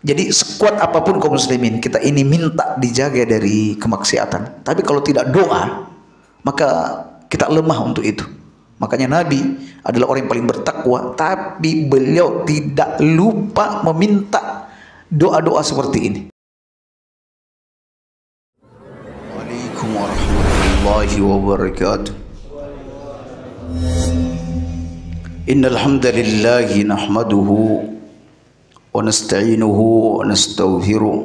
Jadi sekuat apapun kaum muslimin, kita ini minta dijaga dari kemaksiatan. Tapi kalau tidak doa, maka kita lemah untuk itu. Makanya Nabi adalah orang yang paling bertakwa, tapi beliau tidak lupa meminta doa-doa seperti ini. Waalaikumsalam warahmatullahi wabarakatuh. Innal hamdalillah nahmaduhu wa nasta'inuhu wa nastaghfiruh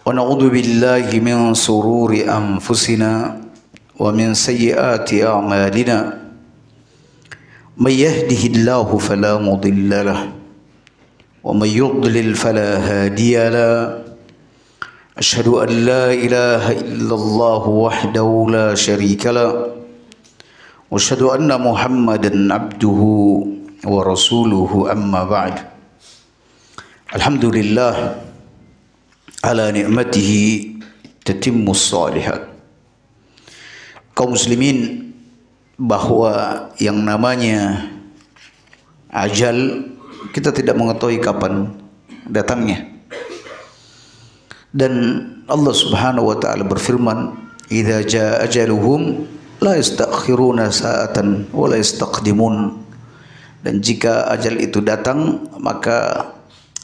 wa na'udzu billahi min sururi anfusina wa min sayyiati a'malina may yahdihillahu fala mudilla lahu wa may yudlil fala hadiya lahu asyhadu an la ilaha illallah wahdahu la syarika lahu wa asyhadu anna muhammadan abduhu wa rasuluhu amma ba'd. Alhamdulillah ala ni'matihi tatimmus shalihat. Kaum muslimin, bahwa yang namanya ajal kita tidak mengetahui kapan datangnya. Dan Allah Subhanahu wa taala berfirman, "Idza jaa ajaluhum la yastakhiruna sa'atan wa la yastaqdimun." Dan jika ajal itu datang, maka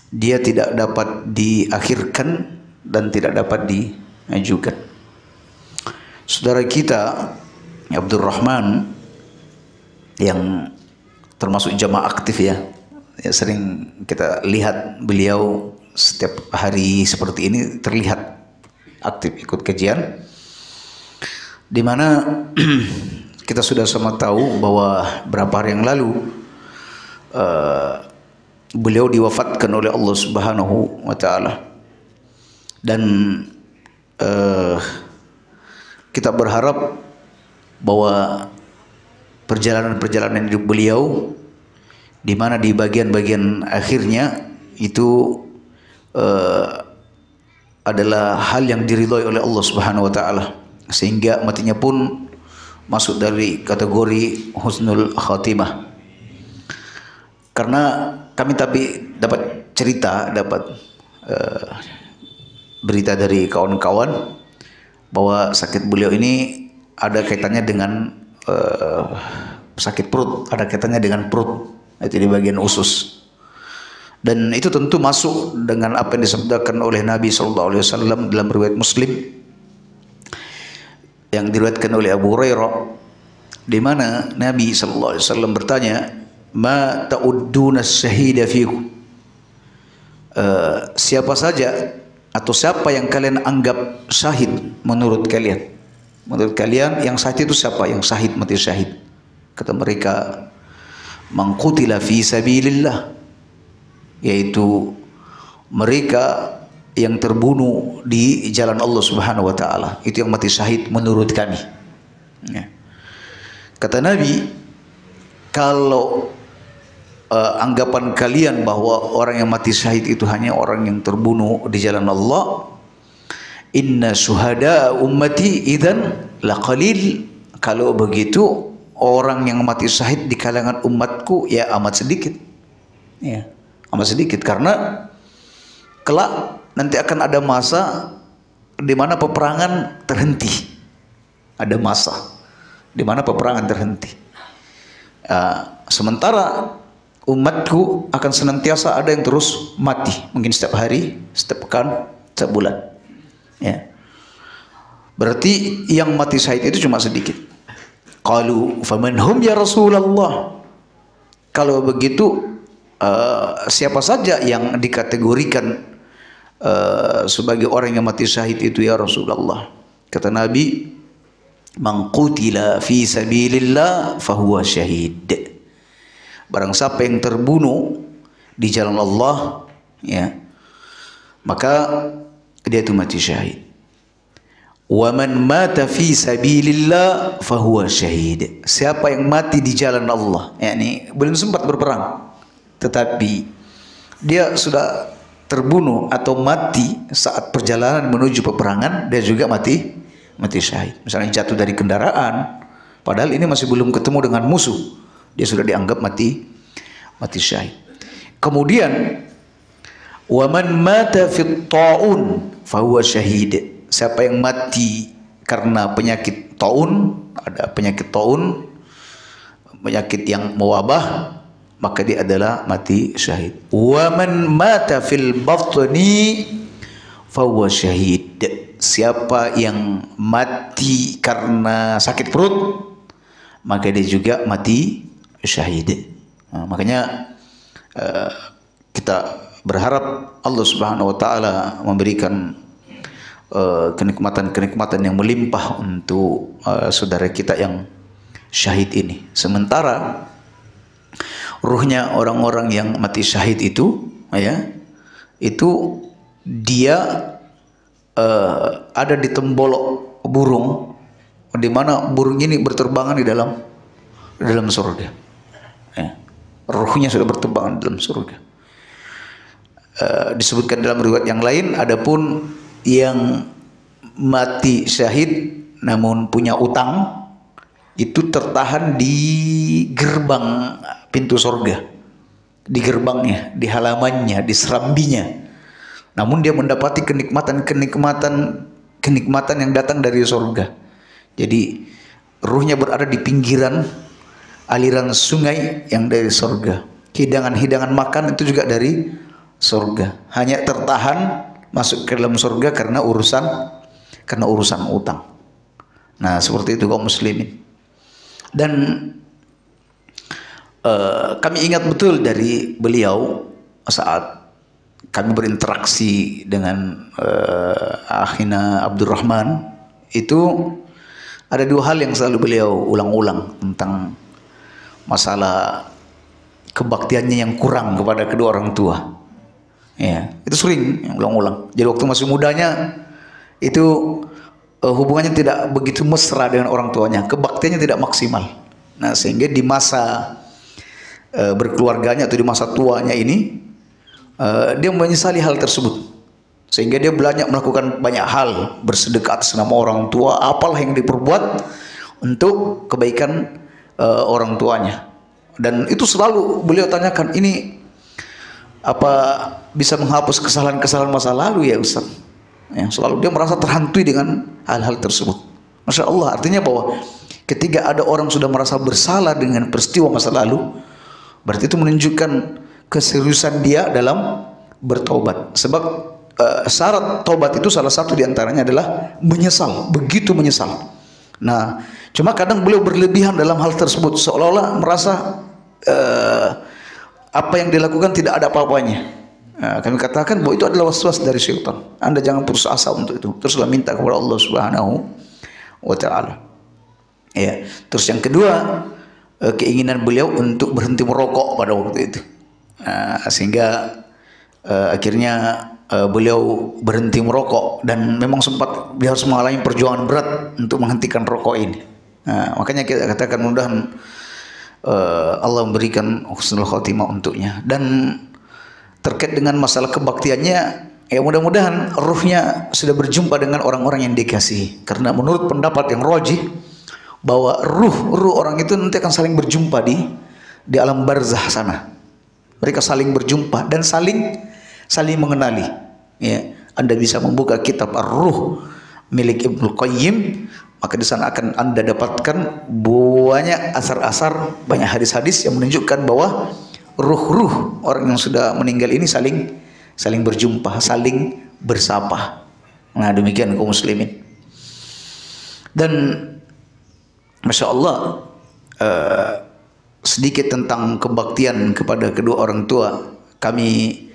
dia tidak dapat diakhirkan dan tidak dapat diajukan. Saudara kita Abdul Rahman yang termasuk jamaah aktif ya, sering kita lihat beliau setiap hari seperti ini terlihat aktif ikut kajian, di mana kita sudah sama tahu bahwa berapa hari yang lalu beliau diwafatkan oleh Allah Subhanahu wa taala. Dan kita berharap bahwa perjalanan-perjalanan hidup beliau, di mana di bagian-bagian akhirnya itu adalah hal yang diridhoi oleh Allah Subhanahu wa taala, sehingga matinya pun masuk dari kategori husnul khatimah. Karena kami dapat cerita, berita dari kawan-kawan bahwa sakit beliau ini ada kaitannya dengan sakit perut, ada kaitannya dengan perut, itu di bagian usus. Dan itu tentu masuk dengan apa yang disabdakan oleh Nabi SAW dalam riwayat Muslim yang diriwayatkan oleh Abu Hurairah, di mana Nabi SAW bertanya, "Ma ta'udduna syahida fikum?" Siapa saja atau siapa yang kalian anggap syahid menurut kalian? Menurut kalian yang syahid itu siapa? Yang syahid, mati syahid. Kata mereka, "Man qutila fi sabilillah," yaitu mereka yang terbunuh di jalan Allah Subhanahu wa taala. Itu yang mati syahid menurut kami. Ya. Kata Nabi, kalau anggapan kalian bahwa orang yang mati syahid itu hanya orang yang terbunuh di jalan Allah, inna syuhada ummati idzan laqalil. Kalau begitu orang yang mati syahid di kalangan umatku ya amat sedikit. Ya, amat sedikit, karena kelak nanti akan ada masa di mana peperangan terhenti. Ada masa di mana peperangan terhenti. Sementara umatku akan senantiasa ada yang terus mati, mungkin setiap hari, setiap pekan, setiap bulan. Ya. Berarti yang mati syahid itu cuma sedikit. Qalu faman hum ya Rasulullah. Kalau begitu siapa saja yang dikategorikan sebagai orang yang mati syahid itu ya Rasulullah? Kata Nabi, man qutila fi sabilillah fahuwa syahid. Barang siapa yang terbunuh di jalan Allah, ya, maka dia itu mati syahid. Wa man mata fi sabilillah fahuwa syahid. Siapa yang mati di jalan Allah, yakni belum sempat berperang, tetapi dia sudah terbunuh atau mati saat perjalanan menuju peperangan, dia juga mati syahid. Misalnya jatuh dari kendaraan, padahal ini masih belum ketemu dengan musuh, dia sudah dianggap mati syahid. Kemudian Wa man mata fit taun fahuwa syahid. Siapa yang mati karena penyakit taun, ada penyakit taun, penyakit yang mewabah, maka dia adalah mati syahid. Wa man mata fil batni fahuwa syahid. Siapa yang mati karena sakit perut, maka dia juga mati syahid. Nah, makanya kita berharap Allah Subhanahu wa taala memberikan kenikmatan-kenikmatan yang melimpah untuk saudara kita yang syahid ini. Sementara ruhnya orang-orang yang mati syahid itu, ya, itu dia ada di tembolok burung, di mana burung ini berterbangan di dalam surga. Ya. Ruhnya sudah berterbangan di dalam surga. Disebutkan dalam riwayat yang lain, adapun yang mati syahid namun punya utang, itu tertahan di gerbang pintu surga, di gerbangnya, di halamannya, di serambinya. Namun dia mendapati kenikmatan yang datang dari surga. Jadi ruhnya berada di pinggiran aliran sungai yang dari surga. Hidangan-hidangan makan itu juga dari surga. Hanya tertahan masuk ke dalam surga karena urusan utang. Nah, seperti itu kaum muslimin. Dan kami ingat betul dari beliau saat kami berinteraksi dengan Akhina Abdurrahman, itu ada dua hal yang selalu beliau ulang-ulang tentang masalah kebaktiannya yang kurang kepada kedua orang tua. Ya, itu sering ulang-ulang. Jadi waktu masih mudanya itu hubungannya tidak begitu mesra dengan orang tuanya, kebaktiannya tidak maksimal. Nah, sehingga di masa berkeluarganya atau di masa tuanya ini dia menyesali hal tersebut, sehingga dia banyak melakukan banyak hal, bersedekah atas nama orang tua, apalah yang diperbuat untuk kebaikan orang tuanya. Dan itu selalu beliau tanyakan, ini apa bisa menghapus kesalahan-kesalahan masa lalu ya Ustaz? Ya, selalu dia merasa terhantui dengan hal-hal tersebut. Masya Allah, artinya bahwa ketika ada orang sudah merasa bersalah dengan peristiwa masa lalu, berarti itu menunjukkan keseriusan dia dalam bertaubat. Sebab syarat taubat itu salah satu diantaranya adalah menyesal, begitu menyesal. Nah, cuma kadang beliau berlebihan dalam hal tersebut, seolah-olah merasa apa yang dilakukan tidak ada apa-apanya. Nah, kami katakan bahwa itu adalah waswas dari syaitan. Anda jangan putus asa untuk itu. Teruslah minta kepada Allah Subhanahu wa taala. Ya. Terus yang kedua, keinginan beliau untuk berhenti merokok pada waktu itu. Sehingga akhirnya beliau berhenti merokok, dan memang sempat dia harus mengalami perjuangan berat untuk menghentikan rokok ini. Makanya kita katakan mudah-mudahan Allah memberikan husnul khotimah untuknya. Dan terkait dengan masalah kebaktiannya, ya mudah-mudahan ruhnya sudah berjumpa dengan orang-orang yang dikasihi. Karena menurut pendapat yang rajih, bahwa ruh orang itu nanti akan saling berjumpa di alam barzah sana. Mereka saling berjumpa dan saling mengenali. Ya, Anda bisa membuka kitab Ar-Ruh milik Ibnu Qayyim, maka di sana akan Anda dapatkan banyak asar-asar, banyak hadis-hadis yang menunjukkan bahwa ruh-ruh orang yang sudah meninggal ini saling berjumpa, saling bersapa. Nah, demikian kaum muslimin. Dan Masya Allah, sedikit tentang kebaktian kepada kedua orang tua. Kami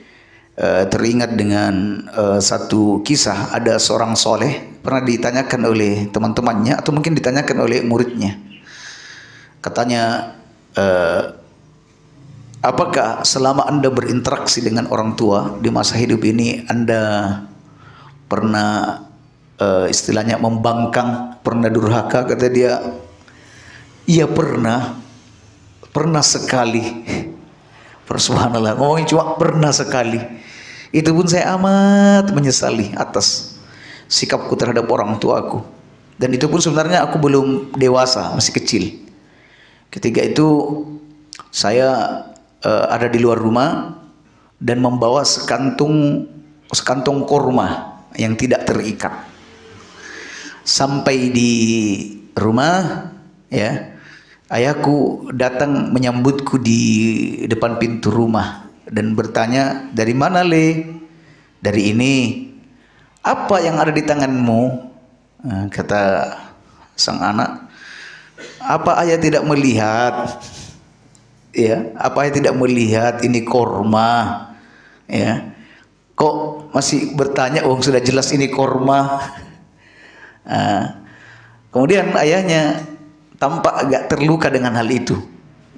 teringat dengan satu kisah. Ada seorang soleh pernah ditanyakan oleh teman-temannya, atau mungkin ditanyakan oleh muridnya. Katanya, apakah selama Anda berinteraksi dengan orang tua di masa hidup ini, Anda pernah istilahnya membangkang, pernah durhaka? Kata dia, iya pernah sekali. Subhanallah, ngomongin cuma pernah sekali. Itu pun saya amat menyesali atas sikapku terhadap orang tuaku. Dan itu pun sebenarnya aku belum dewasa, masih kecil. Ketika itu saya ada di luar rumah, dan membawa sekantong kurma yang tidak terikat. Sampai di rumah, ya, ayahku datang menyambutku di depan pintu rumah dan bertanya, "Dari mana, Le?" "Dari ini." "Apa yang ada di tanganmu?" Kata sang anak, "Apa ayah tidak melihat? Ya, apa ayah tidak melihat ini korma? Ya, kok masih bertanya? Oh, sudah jelas ini korma." Kemudian ayahnya tampak agak terluka dengan hal itu.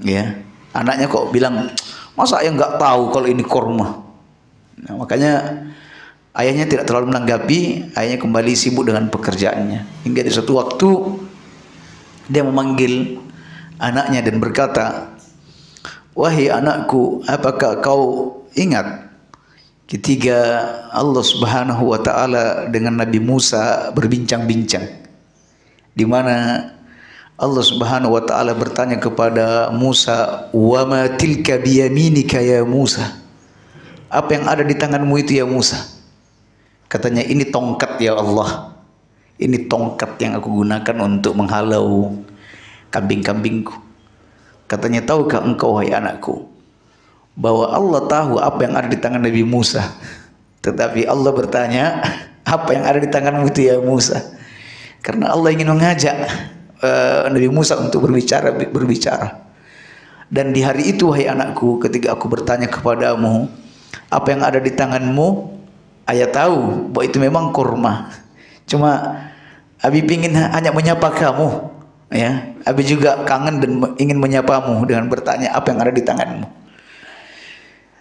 Ya, anaknya kok bilang, "Masa ayah nggak tahu kalau ini korma?" Nah, makanya ayahnya tidak terlalu menanggapi. Ayahnya kembali sibuk dengan pekerjaannya. Hingga di suatu waktu dia memanggil anaknya dan berkata, "Wahai anakku, apakah kau ingat ketika Allah Subhanahu wa taala dengan Nabi Musa berbincang-bincang, di mana Allah Subhanahu wa taala bertanya kepada Musa, 'Wa ma tilka biyaminika ya Musa?' Apa yang ada di tanganmu itu ya Musa?" Katanya, "Ini tongkat ya Allah. Ini tongkat yang aku gunakan untuk menghalau kambing-kambingku." Katanya, "Tahukah engkau wahai anakku, bahwa Allah tahu apa yang ada di tangan Nabi Musa, tetapi Allah bertanya, apa yang ada di tanganmu itu ya Musa?" Karena Allah ingin mengajak Nabi Musa untuk berbicara. Dan di hari itu wahai anakku, ketika aku bertanya kepadamu, apa yang ada di tanganmu, ayah tahu bahwa itu memang kurma. Cuma Abi ingin hanya menyapa kamu, ya. Abi juga kangen dan ingin menyapamu dengan bertanya apa yang ada di tanganmu.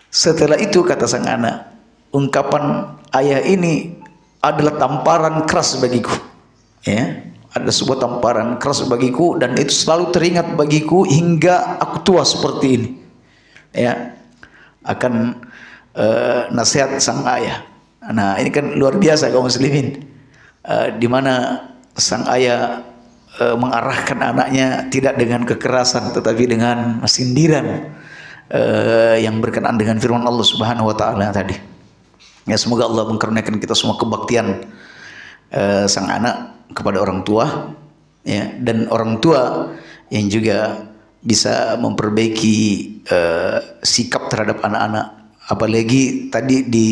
Setelah itu kata sang anak, ungkapan ayah ini adalah tamparan keras bagiku. Ya, ada sebuah tamparan keras bagiku dan itu selalu teringat bagiku hingga aku tua seperti ini. Ya, akan nasihat sang ayah. Nah, ini kan luar biasa kaum muslimin, di mana sang ayah mengarahkan anaknya tidak dengan kekerasan tetapi dengan sindiran yang berkenaan dengan firman Allah Subhanahu wa taala tadi. Ya, semoga Allah mengkaruniakan kita semua kebaktian sang anak kepada orang tua, ya, dan orang tua yang juga bisa memperbaiki sikap terhadap anak-anak. Apalagi tadi di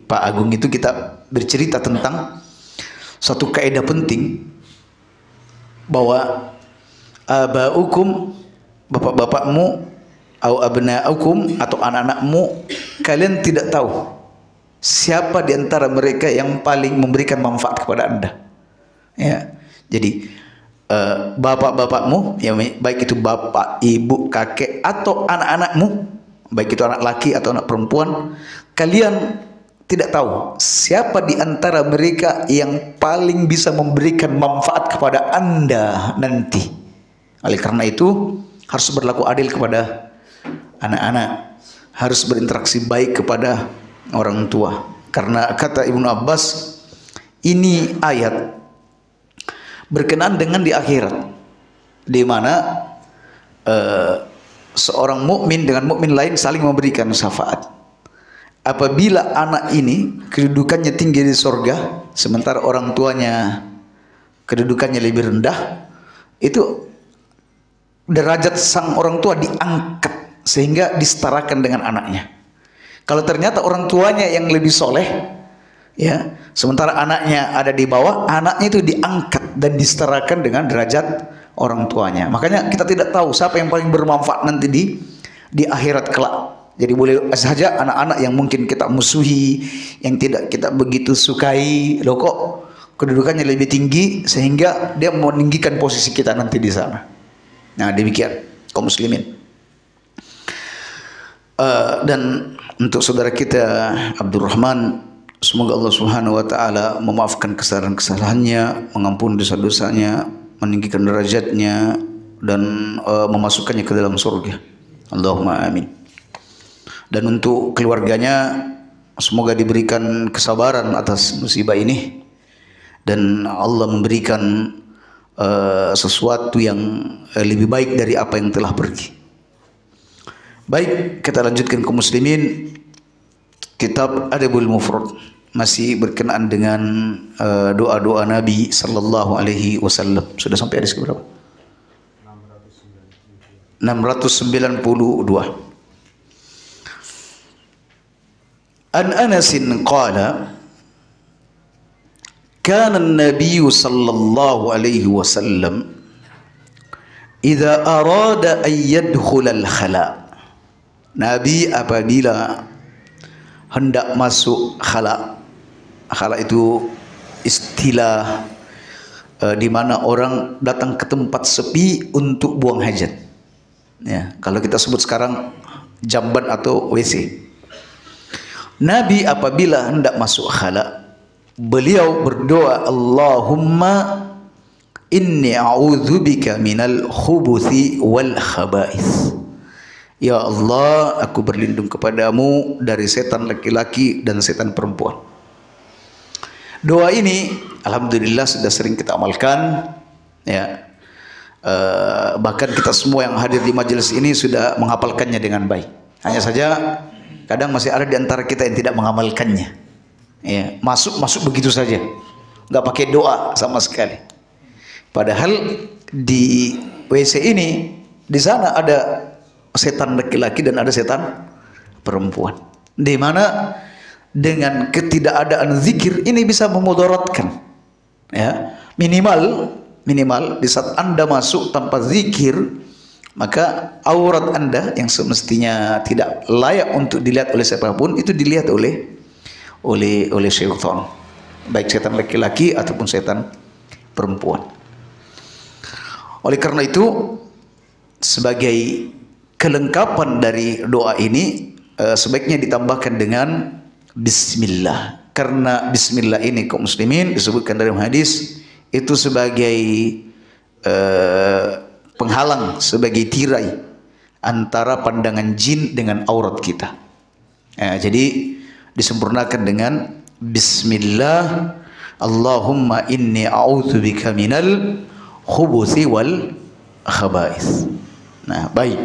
Pak Agung itu kita bercerita tentang satu kaidah penting bahwa abaukum, bapak-bapakmu, au abnaukum, atau anak-anakmu, kalian tidak tahu siapa di antara mereka yang paling memberikan manfaat kepada Anda. Ya, jadi bapak-bapakmu, ya, baik itu bapak, ibu, kakek, atau anak-anakmu, baik itu anak laki atau anak perempuan, kalian tidak tahu siapa di antara mereka yang paling bisa memberikan manfaat kepada Anda nanti. Oleh karena itu harus berlaku adil kepada anak-anak, harus berinteraksi baik kepada orang tua. Karena kata Ibnu Abbas, ini ayat berkenaan dengan di akhirat, di mana seorang mukmin dengan mukmin lain saling memberikan syafaat. Apabila anak ini kedudukannya tinggi di sorga, sementara orang tuanya kedudukannya lebih rendah, itu derajat sang orang tua diangkat sehingga disetarakan dengan anaknya. Kalau ternyata orang tuanya yang lebih soleh, ya, sementara anaknya ada di bawah, anaknya itu diangkat dan disetarakan dengan derajat orang tuanya. Makanya kita tidak tahu siapa yang paling bermanfaat nanti di akhirat kelak. Jadi boleh saja anak-anak yang mungkin kita musuhi, yang tidak kita begitu sukai, loh kok kedudukannya lebih tinggi sehingga dia meninggikan posisi kita nanti di sana. Nah, demikian kaum muslimin. Dan untuk saudara kita Abdurrahman, semoga Allah Subhanahu wa taala memaafkan kesalahan-kesalahannya, mengampuni dosa-dosanya, meninggikan derajatnya dan memasukkannya ke dalam surga. Allahumma amin. Dan untuk keluarganya, semoga diberikan kesabaran atas musibah ini dan Allah memberikan sesuatu yang lebih baik dari apa yang telah pergi. Baik, kita lanjutkan kaum muslimin. kitab Adabul Mufrad, masih berkenaan dengan doa-doa Nabi sallallahu alaihi wasallam. Sudah sampai hadis ke berapa? 692. An Anasin qala kana an-nabiy sallallahu alaihi wasallam idza arada an yadkhula al-khala. Nabi apabila hendak masuk khala. Khala itu istilah di mana orang datang ke tempat sepi untuk buang hajat. Ya, kalau kita sebut sekarang jamban atau WC. Nabi apabila hendak masuk khala, beliau berdoa, Allahumma inni a'udzubika minal khubuthi wal khaba'ith. Ya Allah, aku berlindung kepadamu dari setan laki-laki dan setan perempuan. Doa ini alhamdulillah sudah sering kita amalkan, ya. Bahkan kita semua yang hadir di majelis ini sudah menghafalkannya dengan baik. Hanya saja kadang masih ada di antara kita yang tidak mengamalkannya. Ya, masuk begitu saja, nggak pakai doa sama sekali. Padahal di WC ini, di sana ada setan laki-laki dan ada setan perempuan. Di mana dengan ketidakadaan zikir ini bisa memudaratkan. Ya, minimal di saat Anda masuk tanpa zikir, maka aurat Anda yang semestinya tidak layak untuk dilihat oleh siapapun itu dilihat oleh syaitan, baik setan laki-laki ataupun setan perempuan. Oleh karena itu, sebagai kelengkapan dari doa ini sebaiknya ditambahkan dengan bismillah. Karena bismillah ini kaum muslimin disebutkan dalam hadis itu sebagai penghalang, sebagai tirai antara pandangan jin dengan aurat kita. Jadi disempurnakan dengan bismillah, Allahumma inni a'udzubika minal khubuthi wal khaba'ith. Nah, baik.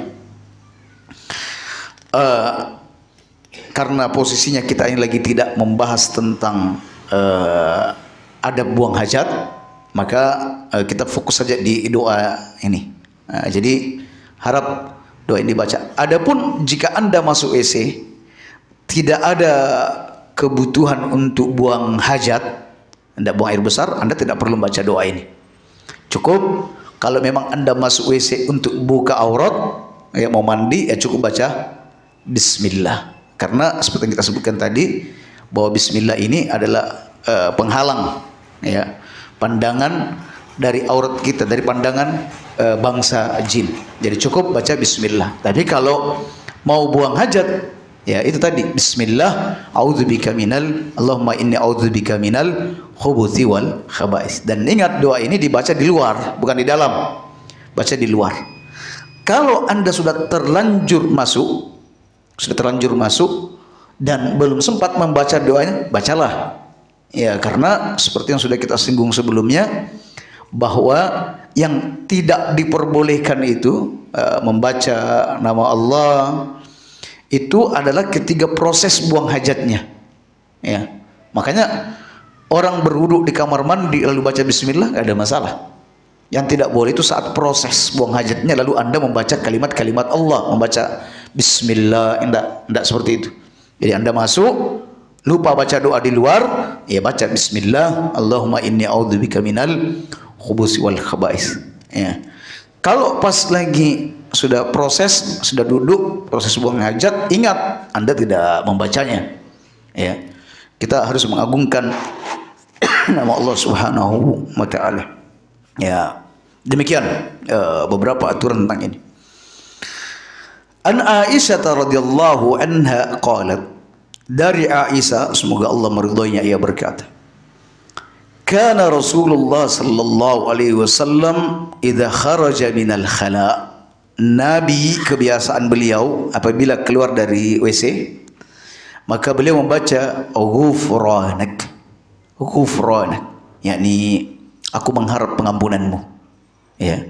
Karena posisinya kita ini lagi tidak membahas tentang adab buang hajat, maka kita fokus saja di doa ini. Jadi harap doa ini dibaca. Adapun jika Anda masuk WC tidak ada kebutuhan untuk buang hajat, Anda buang air besar, Anda tidak perlu baca doa ini. Cukup kalau memang Anda masuk WC untuk buka aurat, ya mau mandi, ya cukup baca bismillah. Karena seperti yang kita sebutkan tadi, bahwa bismillah ini adalah penghalang, ya, pandangan dari aurat kita, dari pandangan bangsa jin. Jadi cukup baca bismillah. Tapi kalau mau buang hajat, ya itu tadi bismillah, a'udzubika minal, Allahumma inni a'udzubika minal khubuthi wal khaba'is. Dan ingat, doa ini dibaca di luar, bukan di dalam. Baca di luar. Kalau Anda sudah terlanjur masuk dan belum sempat membaca doanya, bacalah. Ya, karena seperti yang sudah kita singgung sebelumnya, bahwa yang tidak diperbolehkan itu membaca nama Allah itu adalah ketika proses buang hajatnya. Ya, makanya orang berwudu di kamar mandi lalu baca bismillah nggak ada masalah. Yang tidak boleh itu saat proses buang hajatnya lalu Anda membaca kalimat-kalimat Allah, membaca bismillah, enggak seperti itu. Jadi Anda masuk lupa baca doa di luar, ya baca bismillah, Allahumma inni a'udzubika minal khubuthi wal khaba'is. Ya. Kalau pas lagi sudah proses, sudah duduk proses buang hajat, ingat Anda tidak membacanya. Ya. Kita harus mengagungkan nama Allah Subhanahu wa taala. Ya. Demikian beberapa aturan tentang ini. An Aisyah radhiyallahu anha qalat, dari Aisyah semoga Allah meridhoinya, ia berkata, kana Rasulullah sallallahu alaihi wasallam idza kharaja minal khala, Nabi kebiasaan beliau apabila keluar dari WC maka beliau membaca ghufranak, yakni aku mengharap pengampunanmu, ya,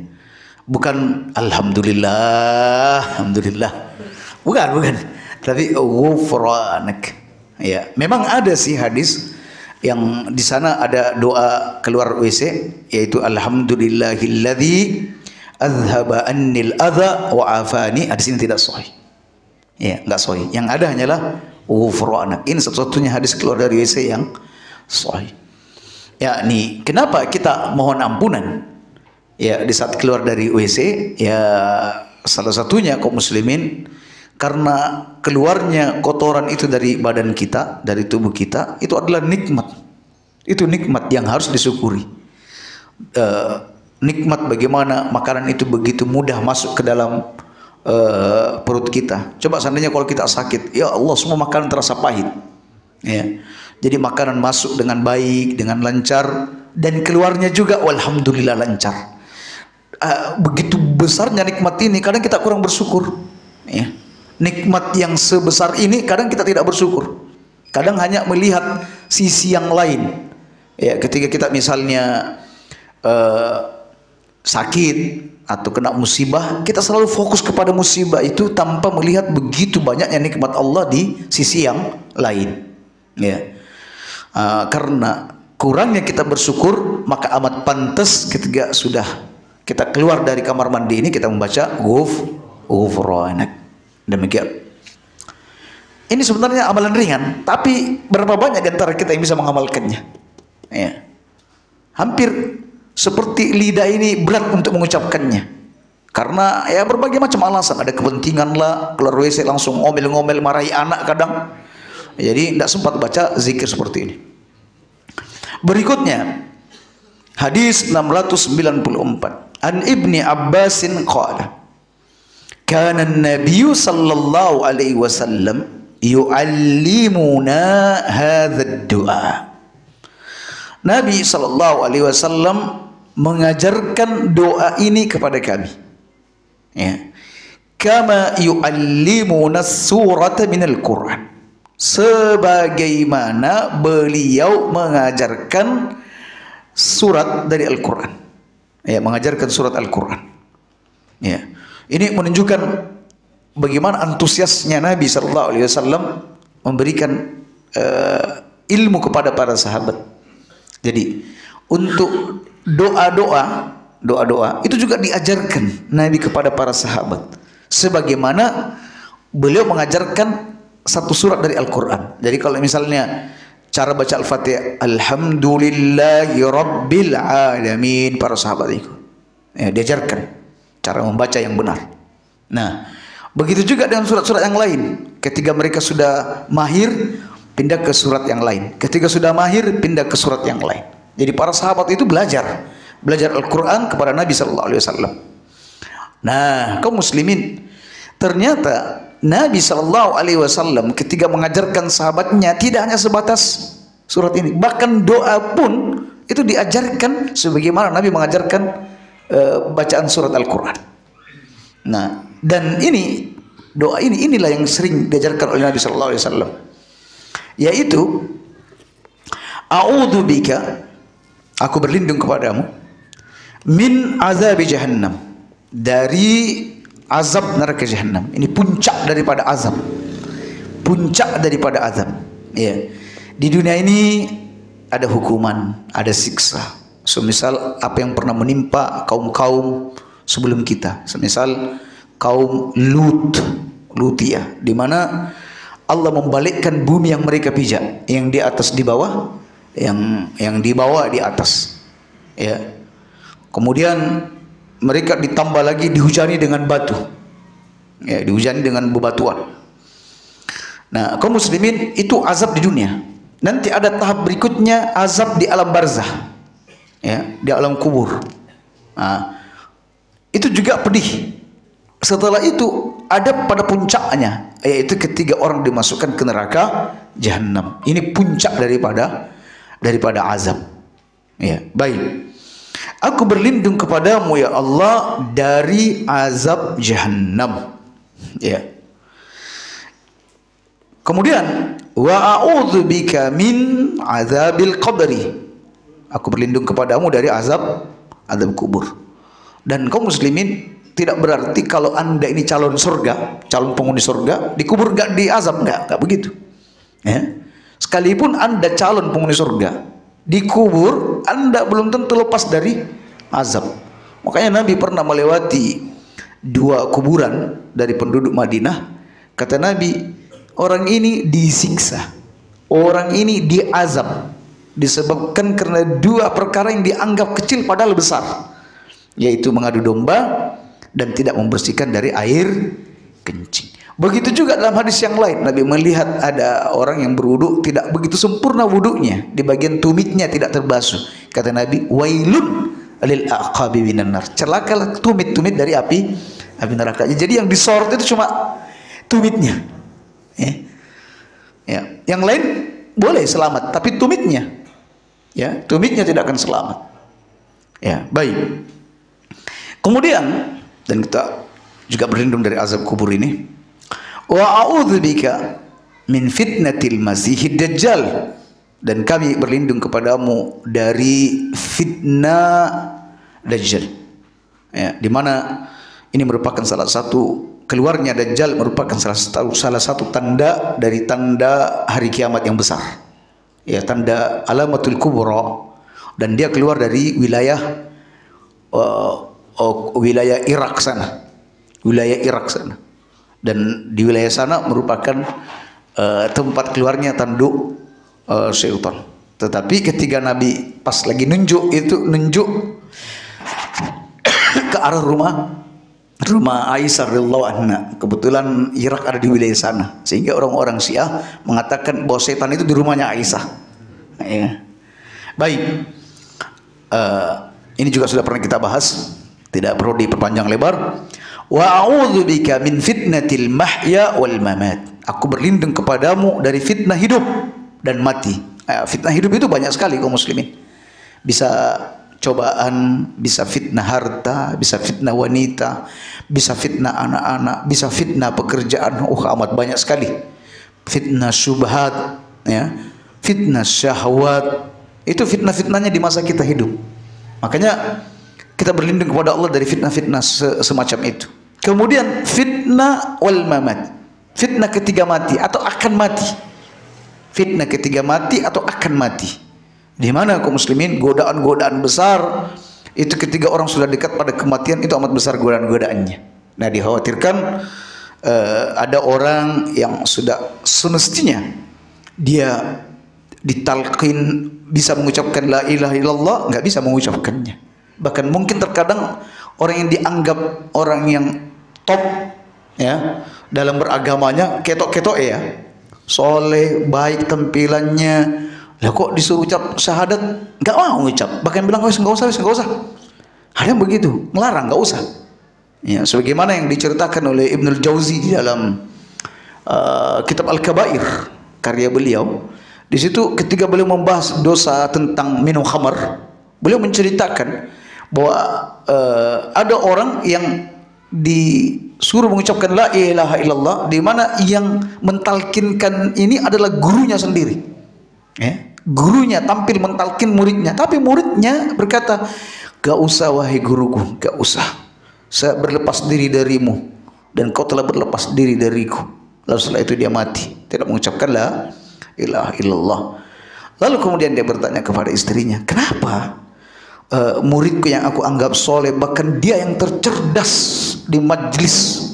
bukan alhamdulillah, bukan, tapi ghufranak. Ya, memang ada sih hadis yang di sana ada doa keluar WC, yaitu alhamdulillahilladzi azhaba annil adha wa afani. Di sini tidak sahih. Ya, enggak sahih. Yang ada hanyalah ghufranak. Ini satu-satunya hadis keluar dari WC yang sahih. Ya, nih kenapa kita mohon ampunan? Ya, di saat keluar dari WC, ya salah satunya kaum muslimin karena keluarnya kotoran itu dari badan kita, dari tubuh kita, itu adalah nikmat. Itu nikmat yang harus disyukuri. Nikmat bagaimana makanan itu begitu mudah masuk ke dalam perut kita. Coba seandainya kalau kita sakit, ya Allah, semua makanan terasa pahit. Ya. Jadi makanan masuk dengan baik, dengan lancar, dan keluarnya juga walhamdulillah lancar. Begitu besarnya nikmat ini, kadang kita kurang bersyukur. Ya. Nikmat yang sebesar ini kadang kita tidak bersyukur. Kadang hanya melihat sisi yang lain. Ya, ketika kita misalnya sakit atau kena musibah, kita selalu fokus kepada musibah itu tanpa melihat begitu banyaknya nikmat Allah di sisi yang lain. Ya. Karena kurangnya kita bersyukur, maka amat pantas ketika sudah kita keluar dari kamar mandi ini kita membaca ghufranak. Demikian. Ini sebenarnya amalan ringan, tapi berapa banyak di antara kita yang bisa mengamalkannya? Ya. Hampir seperti lidah ini berat untuk mengucapkannya. Karena ya berbagai macam alasan, ada kepentingan lah, keluar WC langsung ngomel-ngomel, marahi anak kadang. Jadi tidak sempat baca zikir seperti ini. Berikutnya hadis 694. An Ibni Abbasin qala kana an-nabiy sallallahu alaihi wasallam yu'allimuna hadzal du'a. Nabi sallallahu alaihi wasallam mengajarkan doa ini kepada kami. Ya. Kama yu'allimuna surata minal Qur'an. Sebagaimana beliau mengajarkan surat dari Al-Qur'an. Ya, mengajarkan surat Al-Qur'an. Ya. Ini menunjukkan bagaimana antusiasnya Nabi sallallahu alaihi wasallam memberikan ilmu kepada para sahabat. Jadi untuk doa-doa itu juga diajarkan Nabi kepada para sahabat. Sebagaimana beliau mengajarkan satu surat dari Al-Qur'an. Jadi kalau misalnya cara baca Al-Fatihah, alhamdulillahi rabbil alamin, para sahabat itu ya, diajarkan cara membaca yang benar. Nah, begitu juga dengan surat-surat yang lain. Ketika mereka sudah mahir, pindah ke surat yang lain. Ketika sudah mahir, pindah ke surat yang lain. Jadi para sahabat itu belajar Al-Quran kepada Nabi sallallahu alaihi wasallam. Nah, kaum muslimin, ternyata Nabi sallallahu alaihi wasallam ketika mengajarkan sahabatnya tidak hanya sebatas surat ini, bahkan doa pun itu diajarkan sebagaimana Nabi mengajarkan bacaan surat Al-Quran. Nah, dan ini doa inilah yang sering diajarkan oleh Nabi sallallahu alaihi wasallam, yaitu a'udzubika, aku berlindung kepadamu, min azabi jahannam, dari azab neraka jahannam. Ini puncak daripada azab. Puncak daripada azab. Ya. Di dunia ini ada hukuman, ada siksa. Semisal apa yang pernah menimpa kaum-kaum sebelum kita. Semisal kaum Lutia, di mana Allah membalikkan bumi yang mereka pijak, yang di atas di bawah, yang di bawah di atas. Ya. Kemudian mereka ditambah lagi dihujani dengan batu. Ya, dihujani dengan bebatuan. Nah, kaum muslimin itu azab di dunia. Nanti ada tahap berikutnya, azab di alam barzah. Ya, di alam kubur. Nah, itu juga pedih. Setelah itu ada pada puncaknya, yaitu ketika orang dimasukkan ke neraka jahanam. Ini puncak daripada azab. Ya, baik. Aku berlindung kepadamu ya Allah dari azab jahannam. Ya. Kemudian wa a'udzubika min azabil qabri. Aku berlindung kepadamu dari azab kubur. Dan kaum muslimin, tidak berarti kalau Anda ini calon surga, calon penghuni surga, dikubur enggak diazab, enggak begitu. Ya. sekalipun Anda calon penghuni surga, dikubur Anda belum tentu lepas dari azab. Makanya Nabi pernah melewati 2 kuburan dari penduduk Madinah. Kata Nabi, orang ini disiksa, orang ini diazab disebabkan karena 2 perkara yang dianggap kecil padahal besar, yaitu mengadu domba dan tidak membersihkan dari air kencing. Begitu juga dalam hadis yang lain, Nabi melihat ada orang yang berwudu tidak begitu sempurna wudunya, di bagian tumitnya tidak terbasuh. Kata Nabi, wailun lil aqabi minan nar, celakalah tumit-tumit dari api neraka. Jadi yang disorot itu cuma tumitnya, ya. Yang lain boleh selamat, tapi tumitnya, ya, tumitnya tidak akan selamat. Ya, baik. Kemudian, dan kita juga berlindung dari azab kubur ini. Wa a'udzubika min fitnatil masihid dajjal, dan kami berlindung kepadamu dari fitnah dajjal, ya, di mana ini merupakan salah satu keluarnya dajjal, merupakan salah satu tanda dari tanda hari kiamat yang besar, ya, tanda alamatul kubra. Dan dia keluar dari wilayah wilayah Irak sana, dan di wilayah sana merupakan tempat keluarnya tanduk syaitan. Tetapi ketika Nabi pas lagi nunjuk ke arah rumah Aisyah radhiyallahu anha, kebetulan Irak ada di wilayah sana, sehingga orang-orang Syiah mengatakan bahwa setan itu di rumahnya Aisyah, ya. Baik, ini juga sudah pernah kita bahas, tidak perlu diperpanjang lebar. Wa a'udzubika min fitnatil mahya wal mamat, aku berlindung kepadamu dari fitnah hidup dan mati. Fitnah hidup itu banyak sekali kaum muslimin, bisa cobaan, bisa fitnah harta, bisa fitnah wanita, bisa fitnah anak-anak, bisa fitnah pekerjaan, amat banyak sekali. Fitnah syubhat, ya, fitnah syahwat, itu fitnah-fitnahnya di masa kita hidup. Makanya kita berlindung kepada Allah dari fitnah-fitnah semacam itu. Kemudian fitnah wal mamat, fitnah ketika mati atau akan mati. Fitnah ketika mati atau akan mati, di mana kaum muslimin godaan-godaan besar itu ketika orang sudah dekat pada kematian, itu amat besar godaan-godaannya. Nah, dikhawatirkan ada orang yang sudah semestinya dia ditalqin bisa mengucapkan la ilaha illallah, nggak bisa mengucapkannya. Bahkan mungkin terkadang orang yang dianggap orang yang top, ya, dalam beragamanya, ketok-ketok, ya, soleh, baik tampilannya, lah kok disuruh ucap syahadat nggak mau ucap, bahkan bilang nggak usah. Ada yang begitu, melarang nggak usah. Ya, sebagaimana yang diceritakan oleh Ibnul Jauzi di dalam kitab Al-Kabair, karya beliau. Di situ ketika beliau membahas dosa tentang minum khamar, beliau menceritakan bahwa ada orang yang disuruh mengucapkan la ilaha illallah, di mana yang mentalkinkan ini adalah gurunya sendiri, ya. Gurunya tampil mentalkin muridnya, tapi muridnya berkata, gak usah wahai guruku, gak usah, saya berlepas diri darimu dan kau telah berlepas diri dariku. Lalu setelah itu dia mati, tidak mengucapkan la ilaha illallah. Lalu kemudian dia bertanya kepada istrinya, kenapa muridku yang aku anggap soleh, bahkan dia yang tercerdas di majlis,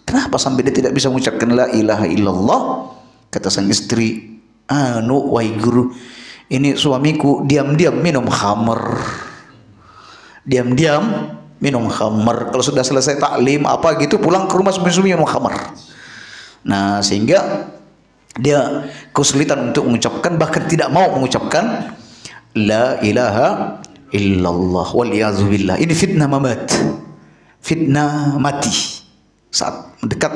kenapa sampai dia tidak bisa mengucapkan la ilaha illallah? Kata sang istri, wahai guru, ini suamiku diam-diam minum khamar, diam-diam minum khamar. Kalau sudah selesai taklim apa gitu, pulang ke rumah sembunyi-sembunyi minum khamar. Nah, sehingga dia kesulitan untuk mengucapkan, bahkan tidak mau mengucapkan la ilaha illallah, waliyadzubillah. Ini fitnah mamat, fitnah mati saat mendekat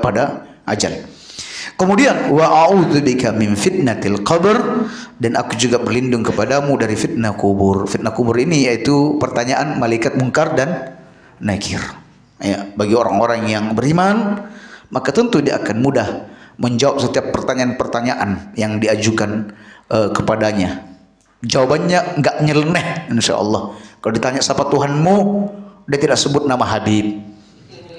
pada ajal. Kemudian wa a'udzubika min fitnatil qabr, dan aku juga berlindung kepadamu dari fitnah kubur. Fitnah kubur ini yaitu pertanyaan malaikat mungkar dan nakir. Ya, bagi orang-orang yang beriman, maka tentu dia akan mudah menjawab setiap pertanyaan-pertanyaan yang diajukan kepadanya. Jawabannya nggak nyeleneh, insya Allah. Kalau ditanya siapa Tuhanmu, dia tidak sebut nama Habib.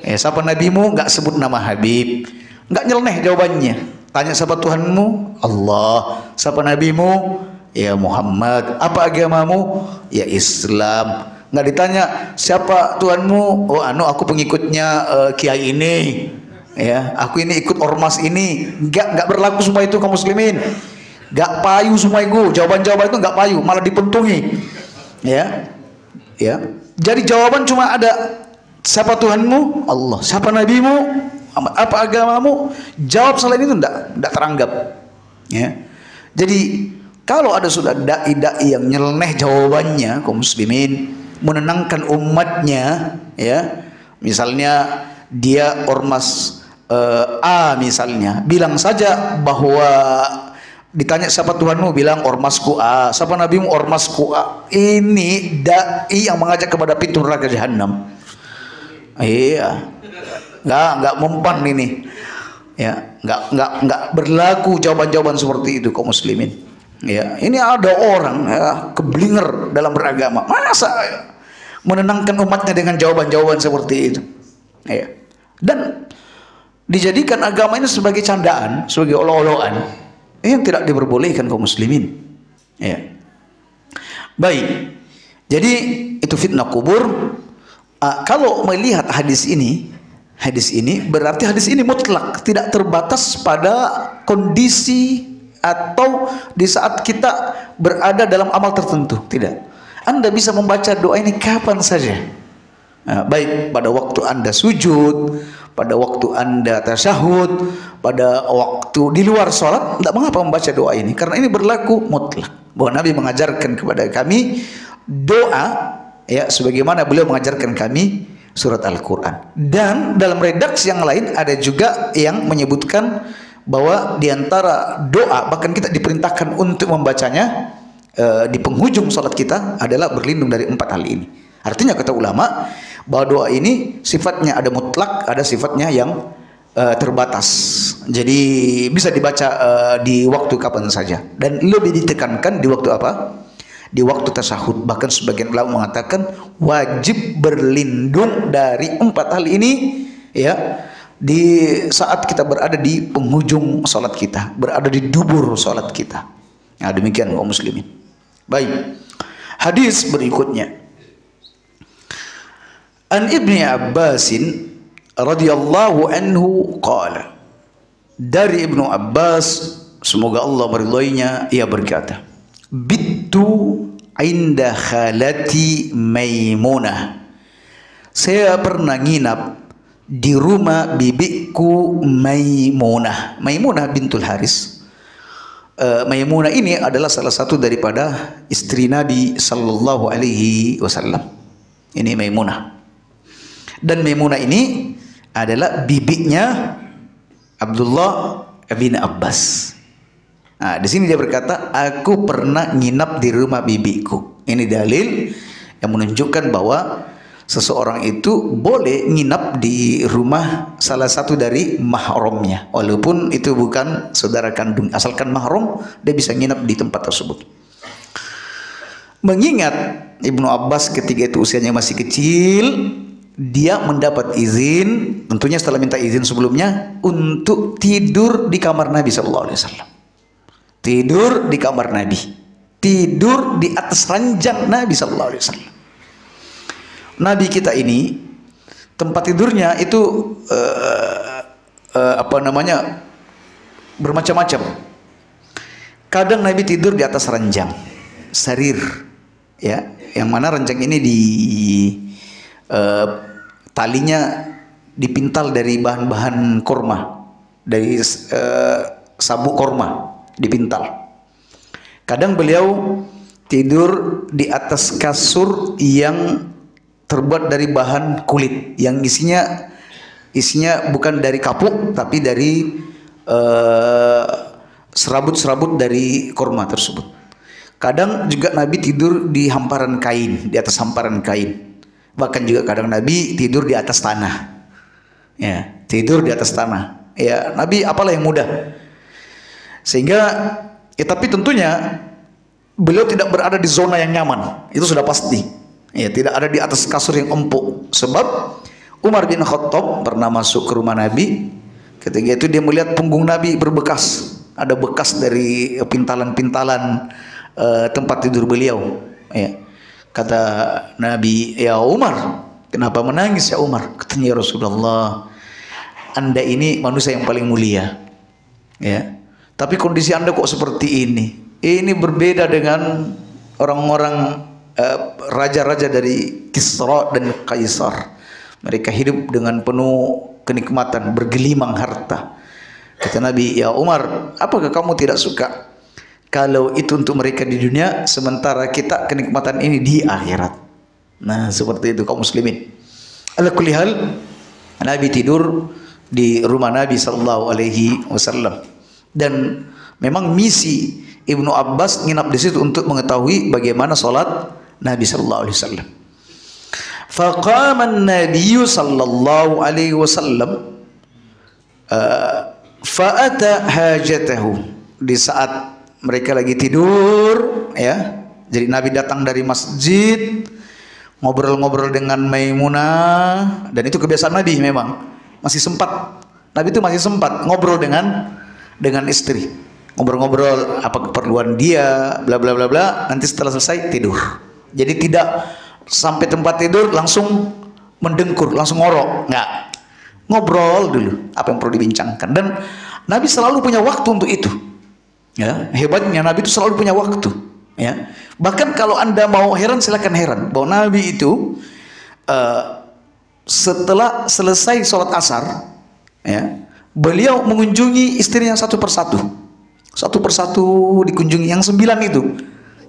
Siapa nabimu, nggak sebut nama Habib. Nggak nyeleneh jawabannya. Tanya siapa Tuhanmu? Allah. Siapa nabimu? Ya Muhammad. Apa agamamu? Ya Islam. Nggak ditanya siapa Tuhanmu? Oh aku pengikutnya kiai ini. Ya, aku ini ikut ormas ini. Nggak berlaku semua itu kaum muslimin. Nggak payu semua itu. Jawaban-jawaban itu nggak payu, malah dipentungi. Ya. Ya. Jadi jawaban cuma ada siapa Tuhanmu? Allah. Siapa nabimu? Apa agamamu? Jawab selain itu tidak teranggap. Ya. Jadi kalau ada sudah dai-dai yang nyeleneh jawabannya kaum muslimin, menenangkan umatnya, ya, misalnya dia ormas A misalnya, bilang saja bahwa ditanya siapa Tuhanmu, bilang ormasku A. Siapa nabimu? Ormasku A. Ini dai yang mengajak kepada pintu neraka jahanam. Iya, nggak mempan ini, ya, nggak berlaku jawaban-jawaban seperti itu kaum muslimin. Ya, ini ada orang ya, keblinger dalam beragama, masa menenangkan umatnya dengan jawaban-jawaban seperti itu, ya, dan dijadikan agama ini sebagai candaan, sebagai olo-oloan yang tidak diperbolehkan kaum muslimin. Ya, baik, jadi itu fitnah kubur. Kalau melihat hadis ini berarti hadis ini mutlak, tidak terbatas pada kondisi atau di saat kita berada dalam amal tertentu. Tidak. Anda bisa membaca doa ini kapan saja. Baik pada waktu Anda sujud, pada waktu Anda tasyahud, pada waktu di luar sholat, tidak mengapa membaca doa ini, karena ini berlaku mutlak. Bahwa Nabi mengajarkan kepada kami doa, ya, sebagaimana beliau mengajarkan kami surat Al-Quran. Dan dalam redaksi yang lain ada juga yang menyebutkan bahwa diantara doa, bahkan kita diperintahkan untuk membacanya di penghujung salat kita, adalah berlindung dari 4 hal ini. Artinya kata ulama bahwa doa ini sifatnya ada mutlak, ada sifatnya yang terbatas. Jadi bisa dibaca di waktu kapan saja, dan lebih ditekankan di waktu apa? Di waktu tasyahud. Bahkan sebagian ulama mengatakan wajib berlindung dari 4 hal ini, ya, di saat kita berada di penghujung salat kita, berada di dubur salat kita. Nah, demikian kaum muslimin. Baik, hadis berikutnya, an Ibni Abbasin radhiyallahu anhu qala, dari Ibnu Abbas semoga Allah meridhoinya, ia berkata, bittu inda khalati Maimunah, saya pernah nginap di rumah bibiku Maimunah. Maimunah bintul Haris. Maimunah ini adalah salah satu daripada istri Nabi sallallahu alaihi wasallam. Ini Maimunah. Dan Maimunah ini adalah bibinya Abdullah bin Abbas. Nah, di sini dia berkata, aku pernah nginap di rumah bibiku. Ini dalil yang menunjukkan bahwa seseorang itu boleh nginap di rumah salah satu dari mahramnya, walaupun itu bukan saudara kandung, asalkan mahram dia bisa nginap di tempat tersebut. Mengingat Ibnu Abbas ketika itu usianya masih kecil, dia mendapat izin, tentunya setelah minta izin sebelumnya, untuk tidur di kamar Nabi sallallahu alaihi wasallam. Tidur di kamar Nabi, tidur di atas ranjang Nabi sallallahu alaihi wasallam. Nabi kita ini tempat tidurnya itu bermacam-macam. Kadang Nabi tidur di atas ranjang, sarir, ya, yang mana ranjang ini di talinya dipintal dari bahan-bahan korma, dari sabuk korma dipintal. Kadang beliau tidur di atas kasur yang terbuat dari bahan kulit, yang isinya bukan dari kapuk tapi dari serabut-serabut dari korma tersebut. Kadang juga Nabi tidur di hamparan kain, di atas hamparan kain. Bahkan juga kadang Nabi tidur di atas tanah. Ya, tidur di atas tanah. Ya, Nabi apalah yang mudah. Sehingga ya, tapi tentunya beliau tidak berada di zona yang nyaman. Itu sudah pasti. Ya, tidak ada di atas kasur yang empuk. Sebab Umar bin Khattab pernah masuk ke rumah Nabi Ketika itu dia melihat punggung Nabi berbekas, ada bekas dari pintalan-pintalan tempat tidur beliau. Ya. Kata Nabi, ya Umar, kenapa menangis ya Umar? Katanya, ya Rasulullah, Anda ini manusia yang paling mulia. Ya. Tapi kondisi Anda kok seperti ini? Ini berbeda dengan orang-orang raja-raja dari Kisra dan Kaisar. Mereka hidup dengan penuh kenikmatan, bergelimang harta. Kata Nabi, ya Umar, apakah kamu tidak suka kalau itu untuk mereka di dunia, sementara kita kenikmatan ini di akhirat? Nah, seperti itu kaum muslimin. Ala kulli hal, Nabi tidur di rumah Nabi sallallahu alaihi wasallam. Dan memang misi Ibnu Abbas nginap di situ untuk mengetahui bagaimana salat Nabi sallallahu alaihi wasallam. Faqama an-nabiy sallallahu alaihi wasallam fa'ata hajatahu. Di saat mereka lagi tidur, ya. Jadi Nabi datang dari masjid, ngobrol-ngobrol dengan Maimunah, dan itu kebiasaan Nabi memang. Masih sempat, Nabi itu masih sempat ngobrol dengan istri. Ngobrol-ngobrol apa keperluan dia, bla bla bla bla, nanti setelah selesai tidur. Jadi tidak sampai tempat tidur langsung mendengkur, langsung ngorok, enggak. Ngobrol dulu apa yang perlu dibincangkan, dan Nabi selalu punya waktu untuk itu. Ya, hebatnya Nabi itu selalu punya waktu. Ya, bahkan kalau Anda mau heran, silakan heran bahwa Nabi itu setelah selesai sholat asar, ya, beliau mengunjungi istrinya satu persatu dikunjungi, yang 9 itu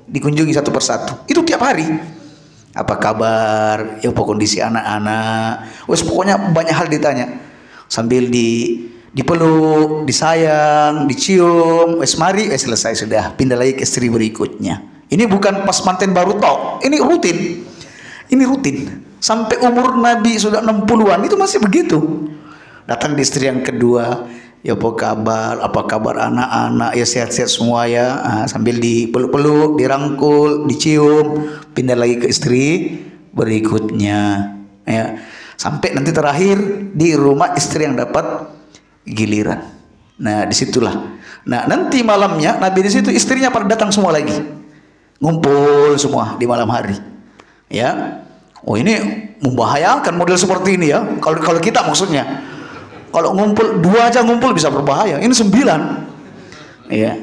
dikunjungi satu persatu. Itu tiap hari. Apa kabar? Ya, apa kondisi anak-anak? Wes pokoknya banyak hal ditanya. Sambil dipeluk, disayang, dicium. Wes mari, selesai sudah. Pindah lagi ke istri berikutnya. Ini bukan pas manten baru tok. Ini rutin. Ini rutin. Sampai umur Nabi sudah 60-an itu masih begitu. Datang di istri yang kedua. Ya apa kabar anak-anak, ya sehat-sehat semua ya. Sambil dipeluk-peluk, dirangkul, dicium, pindah lagi ke istri berikutnya, ya. Sampai nanti terakhir di rumah istri yang dapat giliran. Nah, disitulah. Nah, nanti malamnya Nabi di situ, istrinya pada datang semua lagi, ngumpul semua di malam hari, ya. Oh, ini membahayakan model seperti ini ya. Kalau kita maksudnya. Kalau ngumpul 2 aja ngumpul bisa berbahaya. Ini 9. Ya.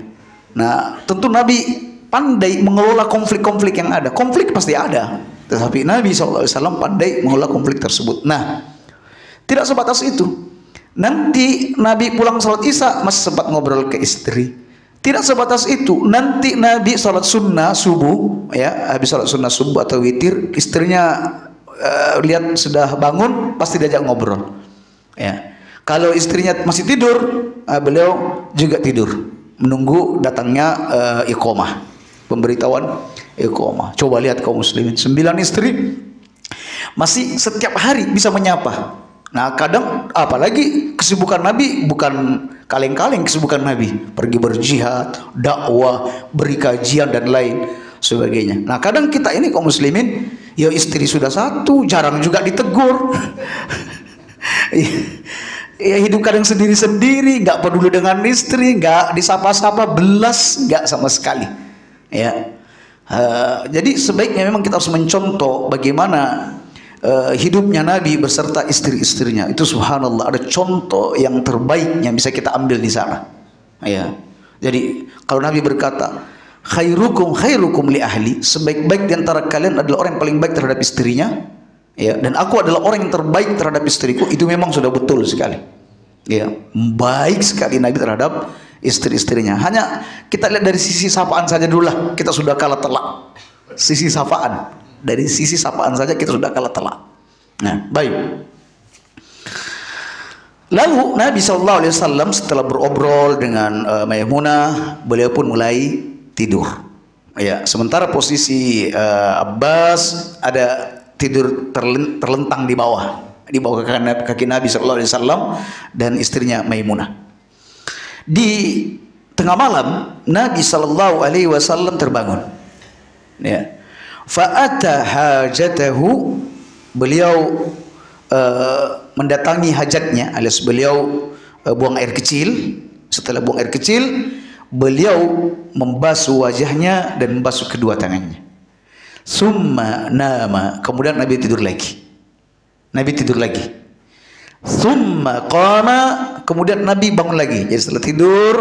Nah, tentu Nabi pandai mengelola konflik-konflik yang ada. Konflik pasti ada, tetapi Nabi SAW pandai mengelola konflik tersebut. Nah, tidak sebatas itu. Nanti Nabi pulang sholat Isya masih sempat ngobrol ke istri. Tidak sebatas itu. Nanti Nabi sholat sunnah subuh, ya, habis sholat sunnah subuh atau witir, istrinya lihat sudah bangun, pasti diajak ngobrol. Ya. Kalau istrinya masih tidur, beliau juga tidur, menunggu datangnya iqomah, pemberitahuan iqomah. Coba lihat kaum muslimin, 9 istri masih setiap hari bisa menyapa. Nah, kadang apalagi kesibukan Nabi bukan kaleng-kaleng, kesibukan Nabi pergi berjihad, dakwah, beri kajian dan lain sebagainya. Nah, kadang kita ini kaum muslimin, ya istri sudah 1, jarang juga ditegur. Ya, hidup kadang sendiri-sendiri, nggak peduli dengan istri, nggak disapa-sapa, belas, nggak sama sekali. Ya, jadi sebaiknya memang kita harus mencontoh bagaimana hidupnya Nabi beserta istri-istrinya. Itu subhanallah, ada contoh yang terbaik yang bisa kita ambil di sana. Ya, jadi kalau Nabi berkata, khairukum li ahli, sebaik-baik di antara kalian adalah orang yang paling baik terhadap istrinya. Ya, dan aku adalah orang yang terbaik terhadap istriku. Itu memang sudah betul sekali. Ya, baik sekali Nabi terhadap istri-istrinya. Hanya kita lihat dari sisi sapaan saja dulu lah, kita sudah kalah telak. Sisi sapaan, dari sisi sapaan saja kita sudah kalah telak. Nah, baik. Lalu Nabi SAW setelah berobrol dengan Maimunah, beliau pun mulai tidur. Ya, sementara posisi Abbas ada tidur terlentang di bawah kaki Nabi SAW dan istrinya Maimunah. Di tengah malam Nabi SAW terbangun. Ya. Fa'ata hajatahu, beliau mendatangi hajatnya, alias beliau buang air kecil. Setelah buang air kecil, beliau membasuh wajahnya dan membasuh kedua tangannya. Summa nama, kemudian Nabi tidur lagi. Nabi tidur lagi. Summa qama, kemudian Nabi bangun lagi. Jadi setelah tidur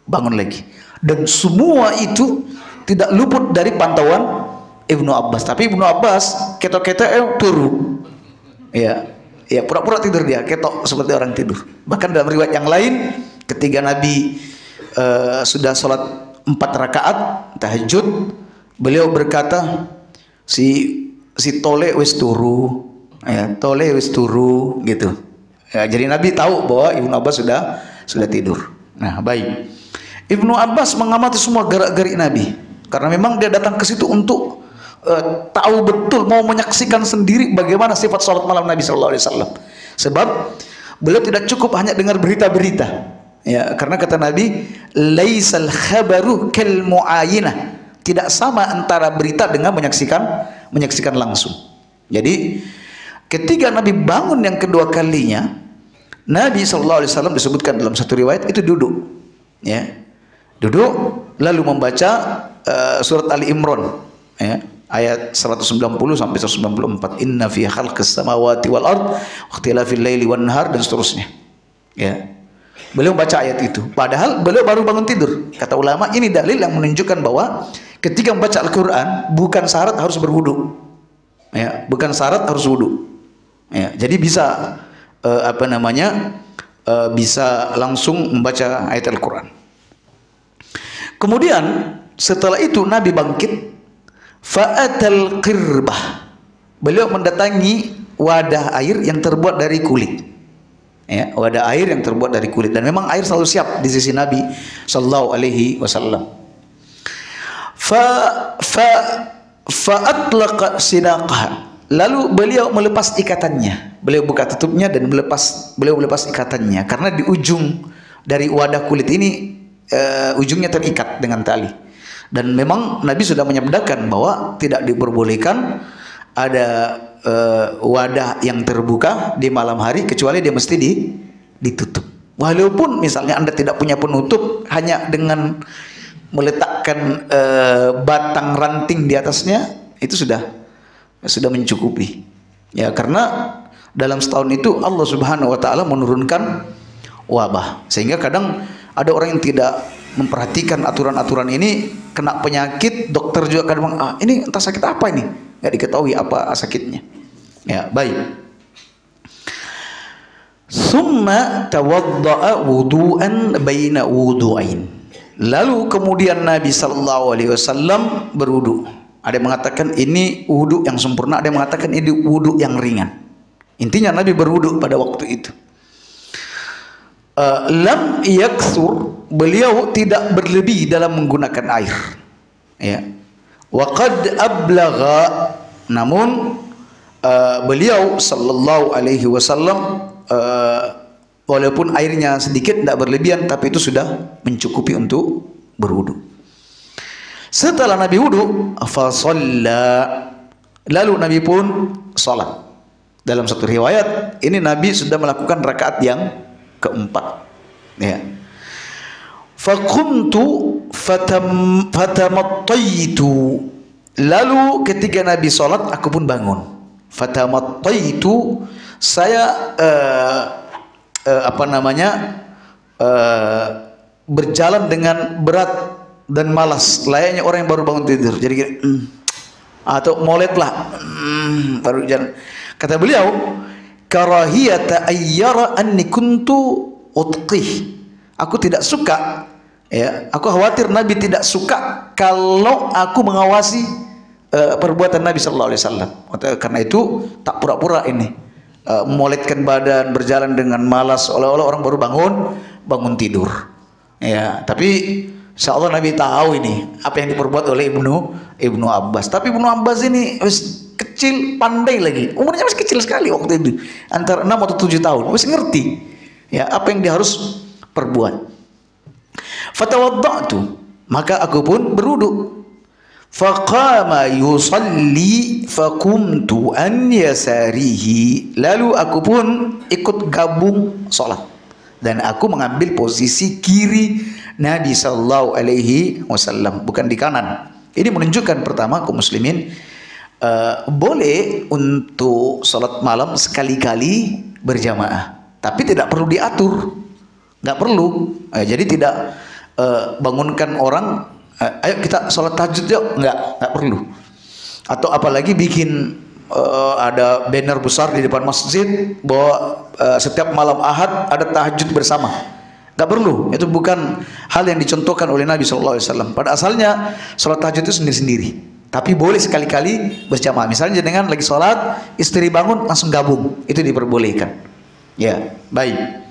bangun lagi. Dan semua itu tidak luput dari pantauan Ibnu Abbas. Tapi Ibnu Abbas ketok-ketok turu. Ya, ya pura-pura tidur dia, ketok seperti orang tidur. Bahkan dalam riwayat yang lain, ketika Nabi sudah sholat 4 rakaat tahajud, beliau berkata, si tole wis turu, ya, tole wis turu gitu. Ya, jadi Nabi tahu bahwa Ibnu Abbas sudah tidur. Nah, baik. Ibnu Abbas mengamati semua gerak-gerik Nabi, karena memang dia datang ke situ untuk tahu betul, mau menyaksikan sendiri bagaimana sifat sholat malam Nabi Sallallahu Alaihi Wasallam. Sebab beliau tidak cukup hanya dengar berita-berita, ya, karena kata Nabi, laisal khabaru kal muayinah, tidak sama antara berita dengan menyaksikan langsung. Jadi ketika Nabi bangun yang kedua kalinya, Nabi Sallallahu Alaihi Wasallam disebutkan dalam satu riwayat itu duduk, ya, duduk lalu membaca surat Ali Imran, ya, ayat 190 sampai 194. Inna fi khalqis samawati wal ard wa ikhtilafil laili wan nahar, dan seterusnya. Ya. Beliau baca ayat itu. Padahal beliau baru bangun tidur. Kata ulama, ini dalil yang menunjukkan bahwa ketika membaca Al-Qur'an bukan syarat harus berwudu. Ya, bukan syarat harus wudu. Ya, jadi bisa bisa langsung membaca ayat Al-Qur'an. Kemudian setelah itu Nabi bangkit, fa'atal qirbah, beliau mendatangi wadah air yang terbuat dari kulit, ya, wadah air yang terbuat dari kulit, dan memang air selalu siap di sisi Nabi Sallallahu Alaihi Wasallam. Fa'atlaqa sinaqah, lalu beliau melepas ikatannya, beliau buka tutupnya dan beliau melepas ikatannya, karena di ujung dari wadah kulit ini ujungnya terikat dengan tali. Dan memang Nabi sudah menyabdakan bahwa tidak diperbolehkan ada wadah yang terbuka di malam hari kecuali dia mesti ditutup. Walaupun misalnya Anda tidak punya penutup, hanya dengan meletakkan batang ranting di atasnya itu sudah mencukupi. Ya, karena dalam setahun itu Allah Subhanahu wa taala menurunkan wabah, sehingga kadang ada orang yang tidak memperhatikan aturan-aturan ini, kena penyakit, dokter juga kadang ini entah sakit apa ini, nggak diketahui apa sakitnya. Ya, baik. Summa tawadda'a wudu'an baina wudu'ain, lalu kemudian Nabi Sallallahu Alaihi Wasallam berwudu. Ada yang mengatakan ini wudu yang sempurna, ada yang mengatakan ini wudu yang ringan. Intinya Nabi berwudu pada waktu itu. Lam yaksur, beliau tidak berlebih dalam menggunakan air, ya. Wa qad ablagha, namun beliau Sallallahu Alaihi Wasallam walaupun airnya sedikit, tidak berlebihan, tapi itu sudah mencukupi untuk berwudu. Setelah Nabi wudu, fa shalla, lalu Nabi pun salat. Dalam satu riwayat ini Nabi sudah melakukan rakaat yang keempat, ya. Fakuntu fatamattaitu, lalu ketika Nabi sholat aku pun bangun. Fatamattaitu, saya berjalan dengan berat dan malas, layaknya orang yang baru bangun tidur. Jadi atau molet lah, baru jalan. Kata beliau, karahiyata ayyara anni kuntu utqih, aku tidak suka, ya, aku khawatir Nabi tidak suka kalau aku mengawasi perbuatan Nabi Sallallahu Alaihi Wasallam. Karena itu tak pura-pura ini memoletkan badan, berjalan dengan malas, seolah-olah orang baru bangun tidur, ya. Tapi insya Allah Nabi tahu ini apa yang diperbuat oleh Ibnu Abbas. Tapi Ibnu Abbas ini kecil, pandai lagi, umurnya masih kecil sekali waktu itu, antara 6 atau 7 tahun, masih ngerti, ya, apa yang dia harus perbuat. Fatawadda'tu, maka aku pun berwudu. Faqama yusalli faqumtu an yasarihi, lalu aku pun ikut gabung salat. dan aku mengambil posisi kiri Nabi sallallahu alaihi wasallam, bukan di kanan. Ini menunjukkan pertama kaum muslimin boleh untuk salat malam sekali-kali berjamaah, tapi tidak perlu diatur, nggak perlu. Jadi tidak bangunkan orang, ayo kita salat tahajud yuk, nggak perlu. Atau apalagi bikin ada banner besar di depan masjid bahwa setiap malam Ahad ada tahajud bersama. Nggak perlu, itu bukan hal yang dicontohkan oleh Nabi SAW. Pada asalnya sholat tahajud itu sendiri-sendiri, tapi boleh sekali-kali berjamaah. Misalnya dengan lagi sholat, istri bangun langsung gabung, itu diperbolehkan. Ya, baik.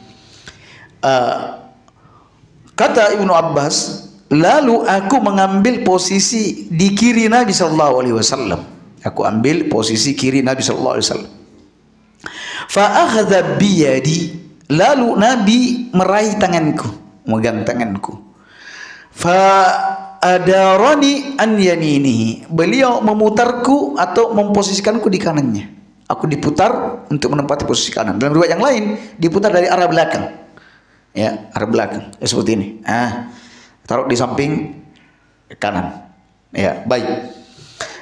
Kata Ibnu Abbas, lalu aku mengambil posisi di kiri Nabi SAW. Aku ambil posisi kiri Nabi SAW. Fa akhadha biyadi, lalu Nabi meraih tanganku, memegang tanganku. Fa adarani an yaminihi, beliau memutarku atau memposisikanku di kanannya. Aku diputar untuk menempati posisi kanan. Dalam riwayat yang lain diputar dari arah belakang. Ya, arah belakang. Ya, seperti ini. Taruh di samping kanan. Ya, baik.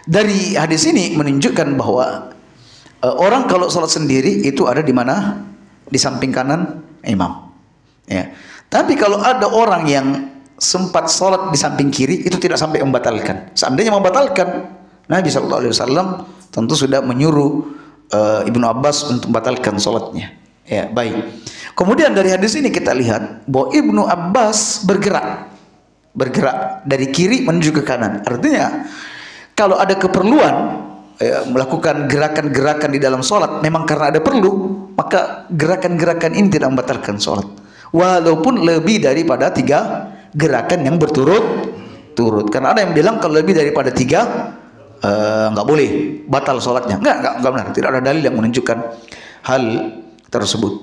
Dari hadis ini menunjukkan bahwa orang kalau sholat sendiri itu ada di mana? Di samping kanan imam. Ya. Tapi kalau ada orang yang sempat sholat di samping kiri, itu tidak sampai membatalkan. Seandainya membatalkan, Nabi SAW tentu sudah menyuruh Ibnu Abbas untuk membatalkan sholatnya. Ya, baik. Kemudian dari hadis ini kita lihat bahwa Ibnu Abbas bergerak dari kiri menuju ke kanan. Artinya kalau ada keperluan melakukan gerakan-gerakan di dalam sholat, memang karena ada perlu, maka gerakan-gerakan ini tidak membatalkan sholat, walaupun lebih daripada 3 gerakan yang berturut-turut. Karena ada yang bilang kalau lebih daripada 3 nggak boleh, batal sholatnya. Nggak benar, tidak ada dalil yang menunjukkan hal tersebut.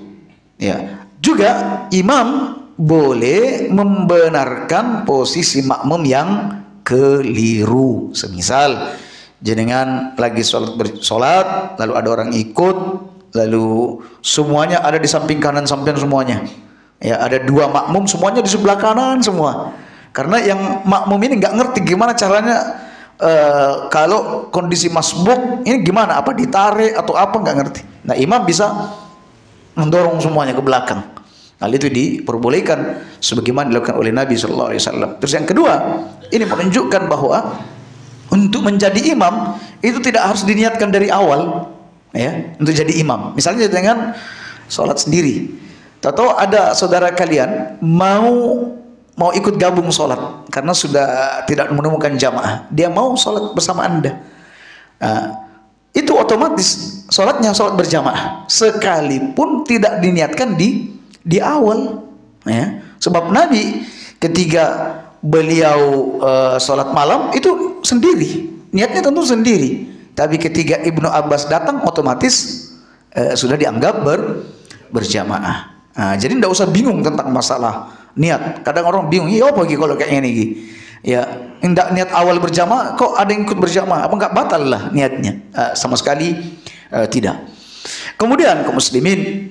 Ya, juga imam boleh membenarkan posisi makmum yang keliru. Semisal jenengan lagi sholat, lalu ada orang ikut, lalu semuanya ada di samping kanan sampean semuanya. Ya, ada 2 makmum semuanya di sebelah kanan semua. Karena yang makmum ini nggak ngerti gimana caranya kalau kondisi masbuk ini gimana, apa ditarik atau apa, nggak ngerti. Nah, imam bisa mendorong semuanya ke belakang. Hal itu diperbolehkan sebagaimana dilakukan oleh Nabi SAW. Terus yang kedua, ini menunjukkan bahwa untuk menjadi imam itu tidak harus diniatkan dari awal, ya, untuk jadi imam. Misalnya dengan sholat sendiri, atau ada saudara kalian mau ikut gabung sholat karena sudah tidak menemukan jamaah, dia mau sholat bersama Anda. Itu otomatis sholatnya sholat berjamaah, sekalipun tidak diniatkan di awal, ya. Sebab Nabi ketika beliau sholat malam itu sendiri, niatnya tentu sendiri. Tapi ketika Ibnu Abbas datang, otomatis sudah dianggap berjamaah. Jadi tidak usah bingung tentang masalah niat. Kadang orang bingung, iya apa kalau kayak ini, ya, tidak niat awal berjamaah, kok ada yang ikut berjamaah, apa nggak batal lah niatnya? Sama sekali tidak. Kemudian kaum muslimin,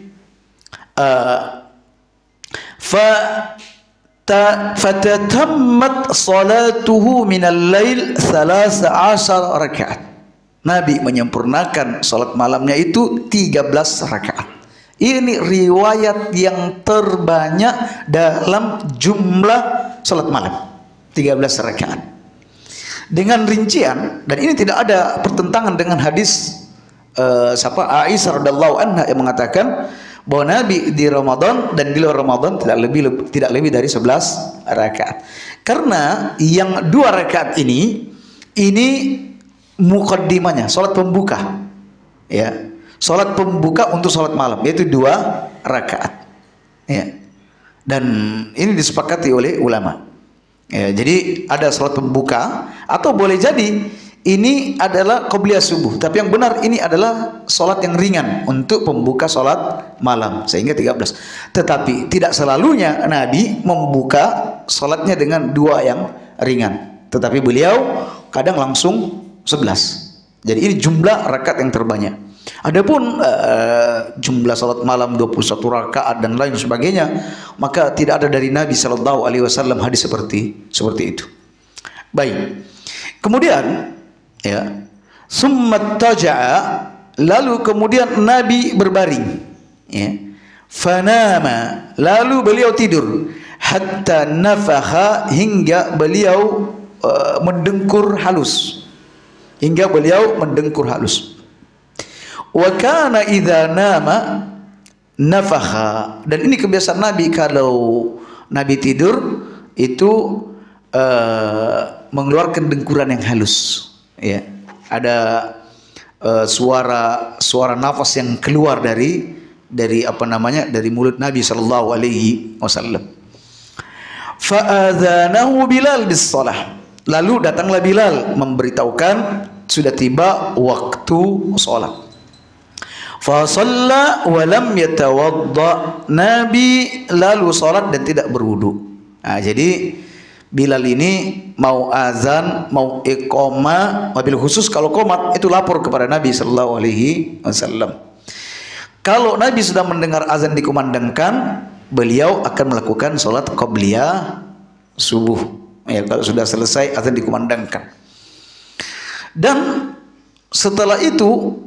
fatatammat salatuhu minal lail 13 rakaat. Nabi menyempurnakan salat malamnya itu 13 rakaat. Ini riwayat yang terbanyak dalam jumlah salat malam, 13 rakaat. Dengan rincian, dan ini tidak ada pertentangan dengan hadis Aisyah radhiyallahu anha yang mengatakan bahwa Nabi di Ramadan dan di luar Ramadan tidak lebih dari 11 rakaat. Karena yang 2 rakaat ini muqaddimahnya, salat pembuka. Ya. Salat pembuka untuk salat malam, yaitu 2 rakaat. Ya. Dan ini disepakati oleh ulama. Ya, jadi ada salat pembuka, atau boleh jadi ini adalah qobliyah subuh, tapi yang benar ini adalah salat yang ringan untuk pembuka salat malam, sehingga 13. Tetapi tidak selalunya Nabi membuka salatnya dengan 2 yang ringan, tetapi beliau kadang langsung 11. Jadi ini jumlah rakaat yang terbanyak. Adapun jumlah salat malam 21 rakaat dan lain sebagainya, maka tidak ada dari Nabi sallallahu alaihi wasallam hadis seperti itu. Baik. Kemudian ya, summa taja'a, lalu kemudian Nabi berbaring, ya. Fanama, lalu beliau tidur, hatta nafakha, hingga beliau mendengkur halus, wa kana idza nama nafakha, dan ini kebiasaan Nabi, kalau Nabi tidur itu mengeluarkan dengkuran yang halus, ya. Ada suara nafas yang keluar dari dari mulut Nabi sallallahu alaihi wasallam. Fa'adzanahu Bilal bis shalah, lalu datanglah Bilal memberitahukan sudah tiba waktu salat. Fa shalla wa lam yatawadda, Nabi lalu salat dan tidak berwudu. Nah, jadi Bilal ini mau azan, mau iqamah, wabil khusus kalau qomat itu lapor kepada Nabi sallallahu alaihi wasallam. Kalau Nabi sudah mendengar azan dikumandangkan, beliau akan melakukan sholat qabliyah subuh. Ya, kalau sudah selesai azan dikumandangkan. Dan setelah itu,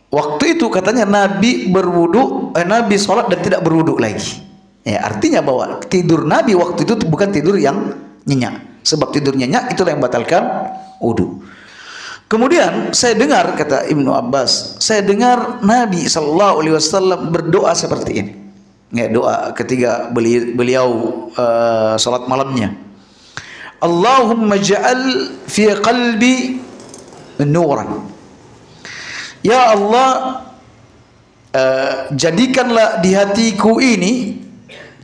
waktu itu katanya Nabi berwudu, Nabi sholat dan tidak berwudu lagi. Ya, artinya bahwa tidur Nabi waktu itu bukan tidur yang nyenyak. Sebab tidur nyenyak itulah yang batalkan wudu. Kemudian saya dengar, kata Ibnu Abbas, saya dengar Nabi sallallahu alaihi wasallam berdoa seperti ini. Ya, doa ketika beliau salat malamnya. Allahumma ja'al fi qalbi nuran. Ya Allah, jadikanlah di hatiku ini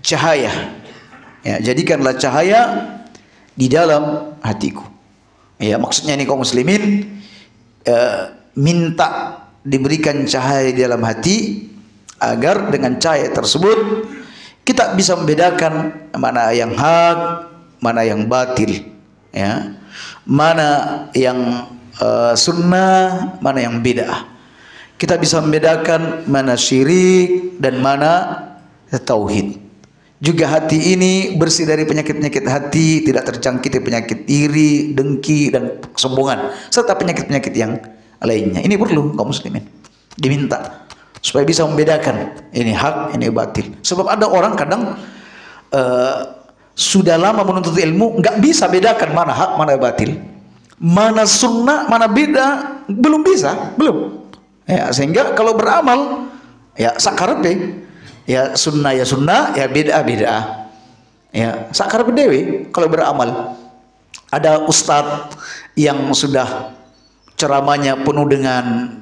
cahaya. Ya, jadikanlah cahaya di dalam hatiku. Ya, maksudnya ini kaum muslimin minta diberikan cahaya di dalam hati, agar dengan cahaya tersebut kita bisa membedakan mana yang hak, mana yang batil, ya, mana yang sunnah, mana yang bid'ah. Kita bisa membedakan mana syirik dan mana tauhid. Juga hati ini bersih dari penyakit-penyakit hati, tidak terjangkiti penyakit iri, dengki, dan kesombongan, serta penyakit-penyakit yang lainnya. Ini perlu kaum muslimin diminta supaya bisa membedakan ini hak, ini batil. Sebab ada orang kadang sudah lama menuntut ilmu, nggak bisa bedakan mana hak, mana batil, mana sunnah, mana bid'ah, belum bisa, belum. Ya, sehingga kalau beramal ya sakarepe. Ya sunnah ya sunnah, ya bid'ah. Ya sakar dewe kalau beramal. Ada ustadz yang sudah ceramahnya penuh dengan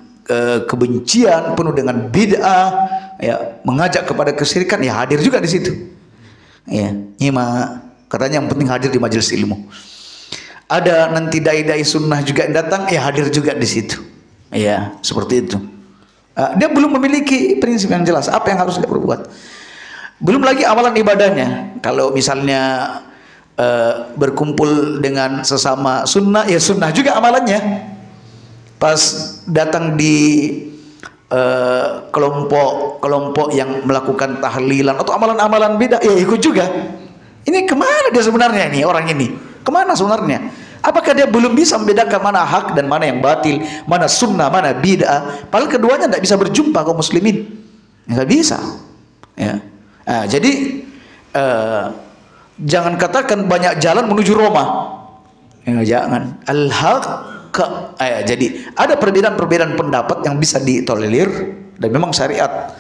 kebencian, penuh dengan bid'ah, ya, mengajak kepada kesyirikan, ya hadir juga di situ. Ya, nyimak, katanya yang penting hadir di majelis ilmu. Ada nanti dai-dai sunnah juga yang datang, ya hadir juga di situ. Ya, seperti itu. Dia belum memiliki prinsip yang jelas apa yang harus dia perbuat. Belum lagi amalan ibadahnya. Kalau misalnya berkumpul dengan sesama sunnah, ya sunnah juga amalannya. Pas datang di kelompok yang melakukan tahlilan atau amalan-amalan beda, ya ikut juga. Ini kemana dia sebenarnya, ini orang ini? Kemana sebenarnya? Apakah dia belum bisa membedakan mana hak dan mana yang batil, mana sunnah, mana bid'ah? Padahal keduanya tidak bisa berjumpa kaum muslimin, nggak bisa. Ya. Nah, jadi jangan katakan banyak jalan menuju Roma. Ya, jangan. Al-haq. Jadi ada perbedaan-perbedaan pendapat yang bisa ditolerir, dan memang syariat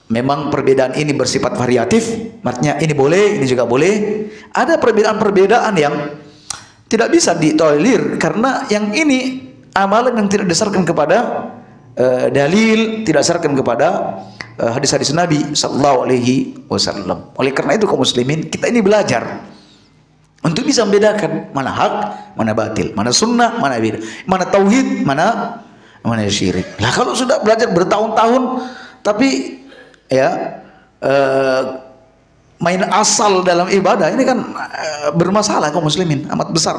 memang perbedaan ini bersifat variatif, artinya ini boleh, ini juga boleh. Ada perbedaan-perbedaan yang tidak bisa ditolerir karena yang ini amalan yang tidak didasarkan kepada dalil, tidak didasarkan kepada hadis-hadis Nabi sallallahu alaihi wasallam. Oleh karena itu kaum muslimin, kita ini belajar untuk bisa membedakan mana hak, mana batil, mana sunnah, mana bid'ah, mana tauhid, mana syirik. Lah kalau sudah belajar bertahun-tahun tapi ya main asal dalam ibadah, ini kan bermasalah kaum muslimin, amat besar,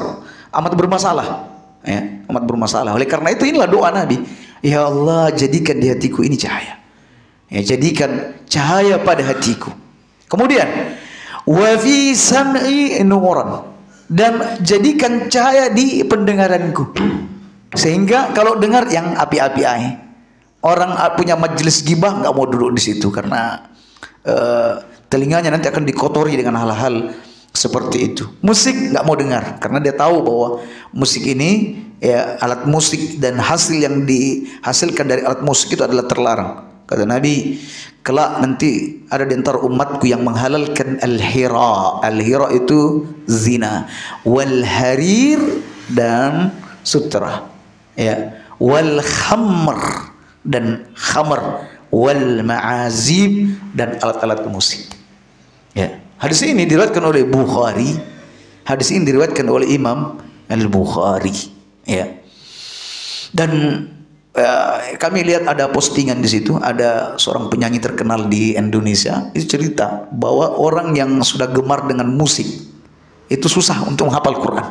amat bermasalah. ya, amat bermasalah. Oleh karena itu inilah doa Nabi, ya Allah jadikan di hatiku ini cahaya, ya, jadikan cahaya pada hatiku. Kemudian wa fi sam'i nuran, dan jadikan cahaya di pendengaranku, sehingga kalau dengar yang api-api aja. Orang punya majelis gibah nggak mau duduk di situ karena telinganya nanti akan dikotori dengan hal-hal seperti itu. Musik nggak mau dengar karena dia tahu bahwa musik ini, ya, alat musik dan hasil yang dihasilkan dari alat musik itu adalah terlarang. Kata Nabi, kelak nanti ada di antara umatku yang menghalalkan al-hira. Al-hira itu zina, wal harir dan sutra, ya, wal khamr dan khamr, wal ma'azib dan alat-alat musik. Ya, hadis ini diriwayatkan oleh Bukhari. Hadis ini diriwayatkan oleh Imam Al-Bukhari. Ya. Dan kami lihat ada postingan di situ, ada seorang penyanyi terkenal di Indonesia itu cerita bahwa orang yang sudah gemar dengan musik itu susah untuk menghafal Quran.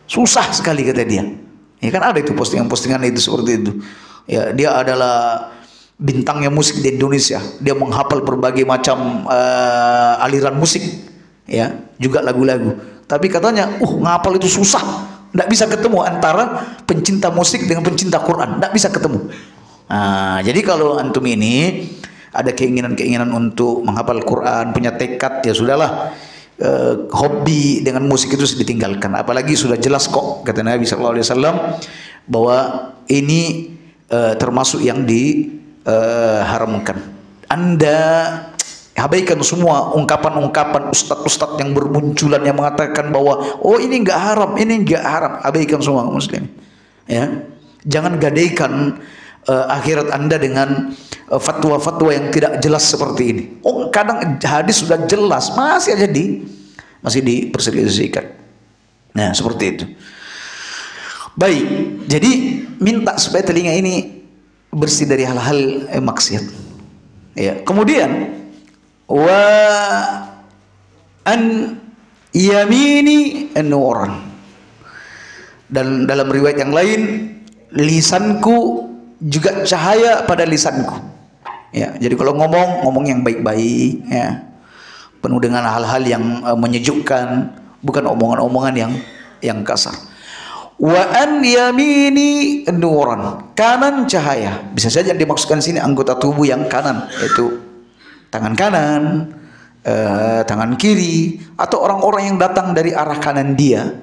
Susah sekali kata dia. Ya kan ada itu postingan-postingan itu seperti itu. Ya, dia adalah bintangnya musik di Indonesia. Dia menghafal berbagai macam aliran musik, ya, juga lagu-lagu. Tapi katanya, ngapal itu susah. Tidak bisa ketemu antara pencinta musik dengan pencinta Quran. Tidak bisa ketemu. Nah, jadi kalau antum ini ada keinginan-keinginan untuk menghafal Quran, punya tekad, ya sudahlah. Hobi dengan musik itu ditinggalkan. Apalagi sudah jelas kok kata Nabi SAW bahwa ini termasuk yang diharamkan. Anda abaikan semua ungkapan-ungkapan ustadz-ustadz yang bermunculan yang mengatakan bahwa ini enggak haram, ini enggak haram. Abaikan semua muslim. Ya, jangan gadaikan akhirat Anda dengan fatwa-fatwa yang tidak jelas seperti ini. Kadang hadis sudah jelas masih diperselisihkan. Nah, seperti itu. Baik, jadi minta supaya telinga ini bersih dari hal-hal maksiat. Ya, kemudian wa an yamini nuran. Dan dalam riwayat yang lain, lisanku juga cahaya pada lisanku. Ya, jadi kalau ngomong yang baik-baik, ya, penuh dengan hal-hal yang menyejukkan, bukan omongan-omongan yang kasar. Wa an yamini nuran, kanan cahaya. Bisa saja dimaksudkan sini anggota tubuh yang kanan, yaitu tangan kanan, tangan kiri, atau orang-orang yang datang dari arah kanan dia,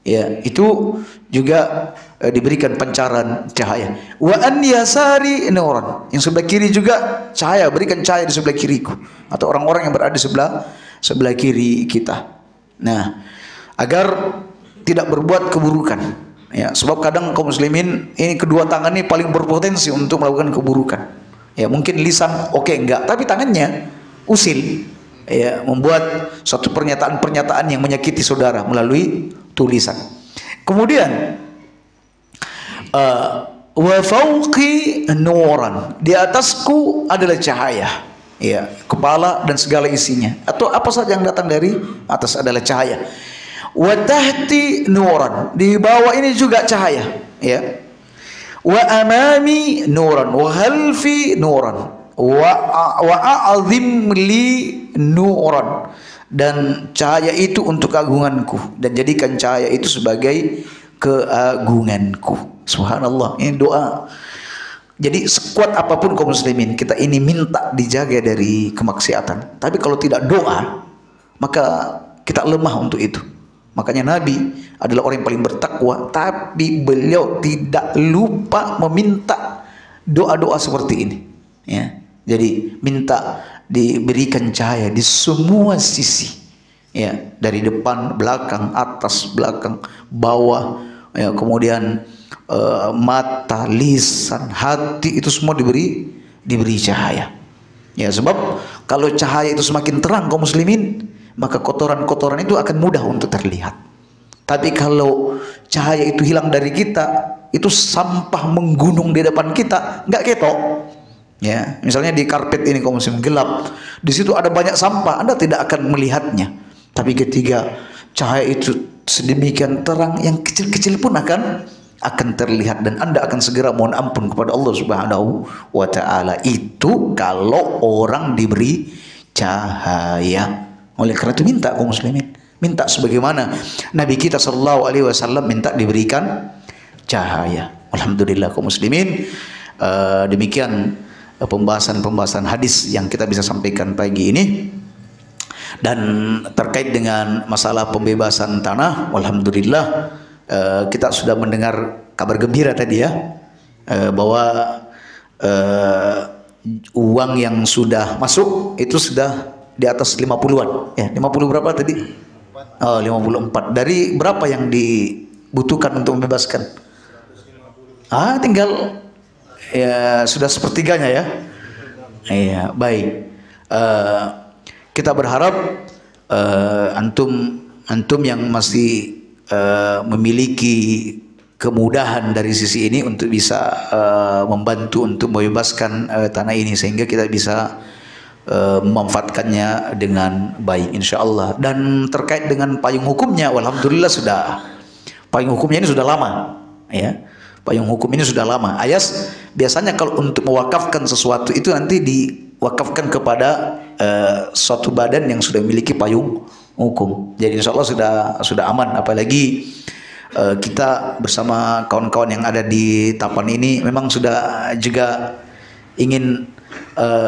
ya, itu juga diberikan pancaran cahaya. Wa an yasari nuran, yang sebelah kiri juga cahaya, berikan cahaya di sebelah kiriku, atau orang-orang yang berada di sebelah kiri kita. Nah, agar tidak berbuat keburukan, ya, sebab kadang kaum muslimin ini kedua tangan ini paling berpotensi untuk melakukan keburukan. Ya, mungkin lisan enggak, tapi tangannya usil, ya, membuat suatu pernyataan-pernyataan yang menyakiti saudara melalui tulisan. Kemudian wa fauqi nuran, di atasku adalah cahaya, ya, kepala dan segala isinya, atau apa saja yang datang dari atas adalah cahaya. Wa tahti nuran, di bawah ini juga cahaya, ya. Wa amami nuran, wa khalfi nuran, wa a'zim li nuran, dan cahaya itu untuk keagunganku, dan jadikan cahaya itu sebagai keagunganku. Subhanallah, ini doa. Jadi sekuat apapun kaum muslimin, kita ini minta dijaga dari kemaksiatan. Tapi kalau tidak doa, maka kita lemah untuk itu. Makanya Nabi adalah orang yang paling bertakwa, tapi beliau tidak lupa meminta doa-doa seperti ini. Ya, jadi minta diberikan cahaya di semua sisi, ya, dari depan, belakang, atas, belakang, bawah, ya, kemudian mata, lisan, hati, itu semua diberi cahaya. Ya, sebab kalau cahaya itu semakin terang kaum muslimin, maka kotoran-kotoran itu akan mudah untuk terlihat. Tapi kalau cahaya itu hilang dari kita, itu sampah menggunung di depan kita, nggak ketok. Ya, misalnya di karpet ini kaum muslim gelap, di situ ada banyak sampah, Anda tidak akan melihatnya. Tapi ketika cahaya itu sedemikian terang, yang kecil-kecil pun akan akan terlihat dan Anda akan segera mohon ampun kepada Allah Subhanahu wa taala. Itu kalau orang diberi cahaya. Oleh karena itu minta kaum muslimin, minta sebagaimana Nabi kita sallallahu alaihi wasallam minta diberikan cahaya. Alhamdulillah kaum muslimin, demikian pembahasan hadis yang kita bisa sampaikan pagi ini. Dan terkait dengan masalah pembebasan tanah, alhamdulillah kita sudah mendengar kabar gembira tadi ya, bahwa uang yang sudah masuk itu sudah di atas 50-an ya. 50 berapa tadi? Oh, 54. Dari berapa yang dibutuhkan untuk membebaskan? Tinggal ya sudah sepertiganya ya. Iya, baik. Kita berharap antum yang masih memiliki kemudahan dari sisi ini untuk bisa membantu untuk membebaskan tanah ini sehingga kita bisa memanfaatkannya dengan baik insyaallah. Dan terkait dengan payung hukumnya, alhamdulillah payung hukumnya ini sudah lama ya. Payung hukum ini sudah lama. Ayas biasanya kalau untuk mewakafkan sesuatu itu nanti diwakafkan kepada suatu badan yang sudah memiliki payung hukum. Jadi insya Allah sudah aman. Apalagi kita bersama kawan-kawan yang ada di Tapan ini memang sudah juga ingin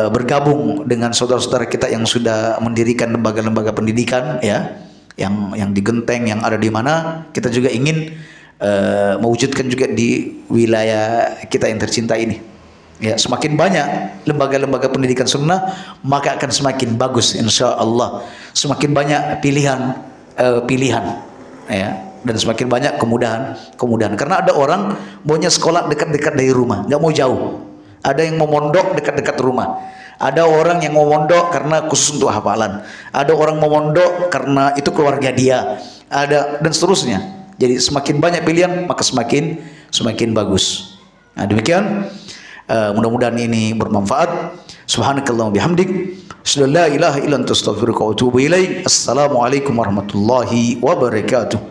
bergabung dengan saudara-saudara kita yang sudah mendirikan lembaga-lembaga pendidikan ya, yang di Genteng, yang ada di mana. Kita juga ingin mewujudkan juga di wilayah kita yang tercinta ini. Ya, semakin banyak lembaga-lembaga pendidikan sunnah, maka akan semakin bagus insya Allah. Semakin banyak pilihan ya, dan semakin banyak kemudahan. Karena ada orang maunya sekolah dekat-dekat dari rumah, nggak mau jauh. Ada yang mau mondok dekat-dekat rumah. Ada orang yang mau mondok karena khusus untuk hafalan. Ada orang mau mondok karena itu keluarga dia. Ada dan seterusnya. Jadi semakin banyak pilihan maka semakin bagus. Nah, demikian. Mudah-mudahan ini bermanfaat. Subhanakallahumma bihamdik, asyhadu an la ilaha illa anta astaghfiruka wa atubu ilaik. Assalamualaikum warahmatullahi wabarakatuh.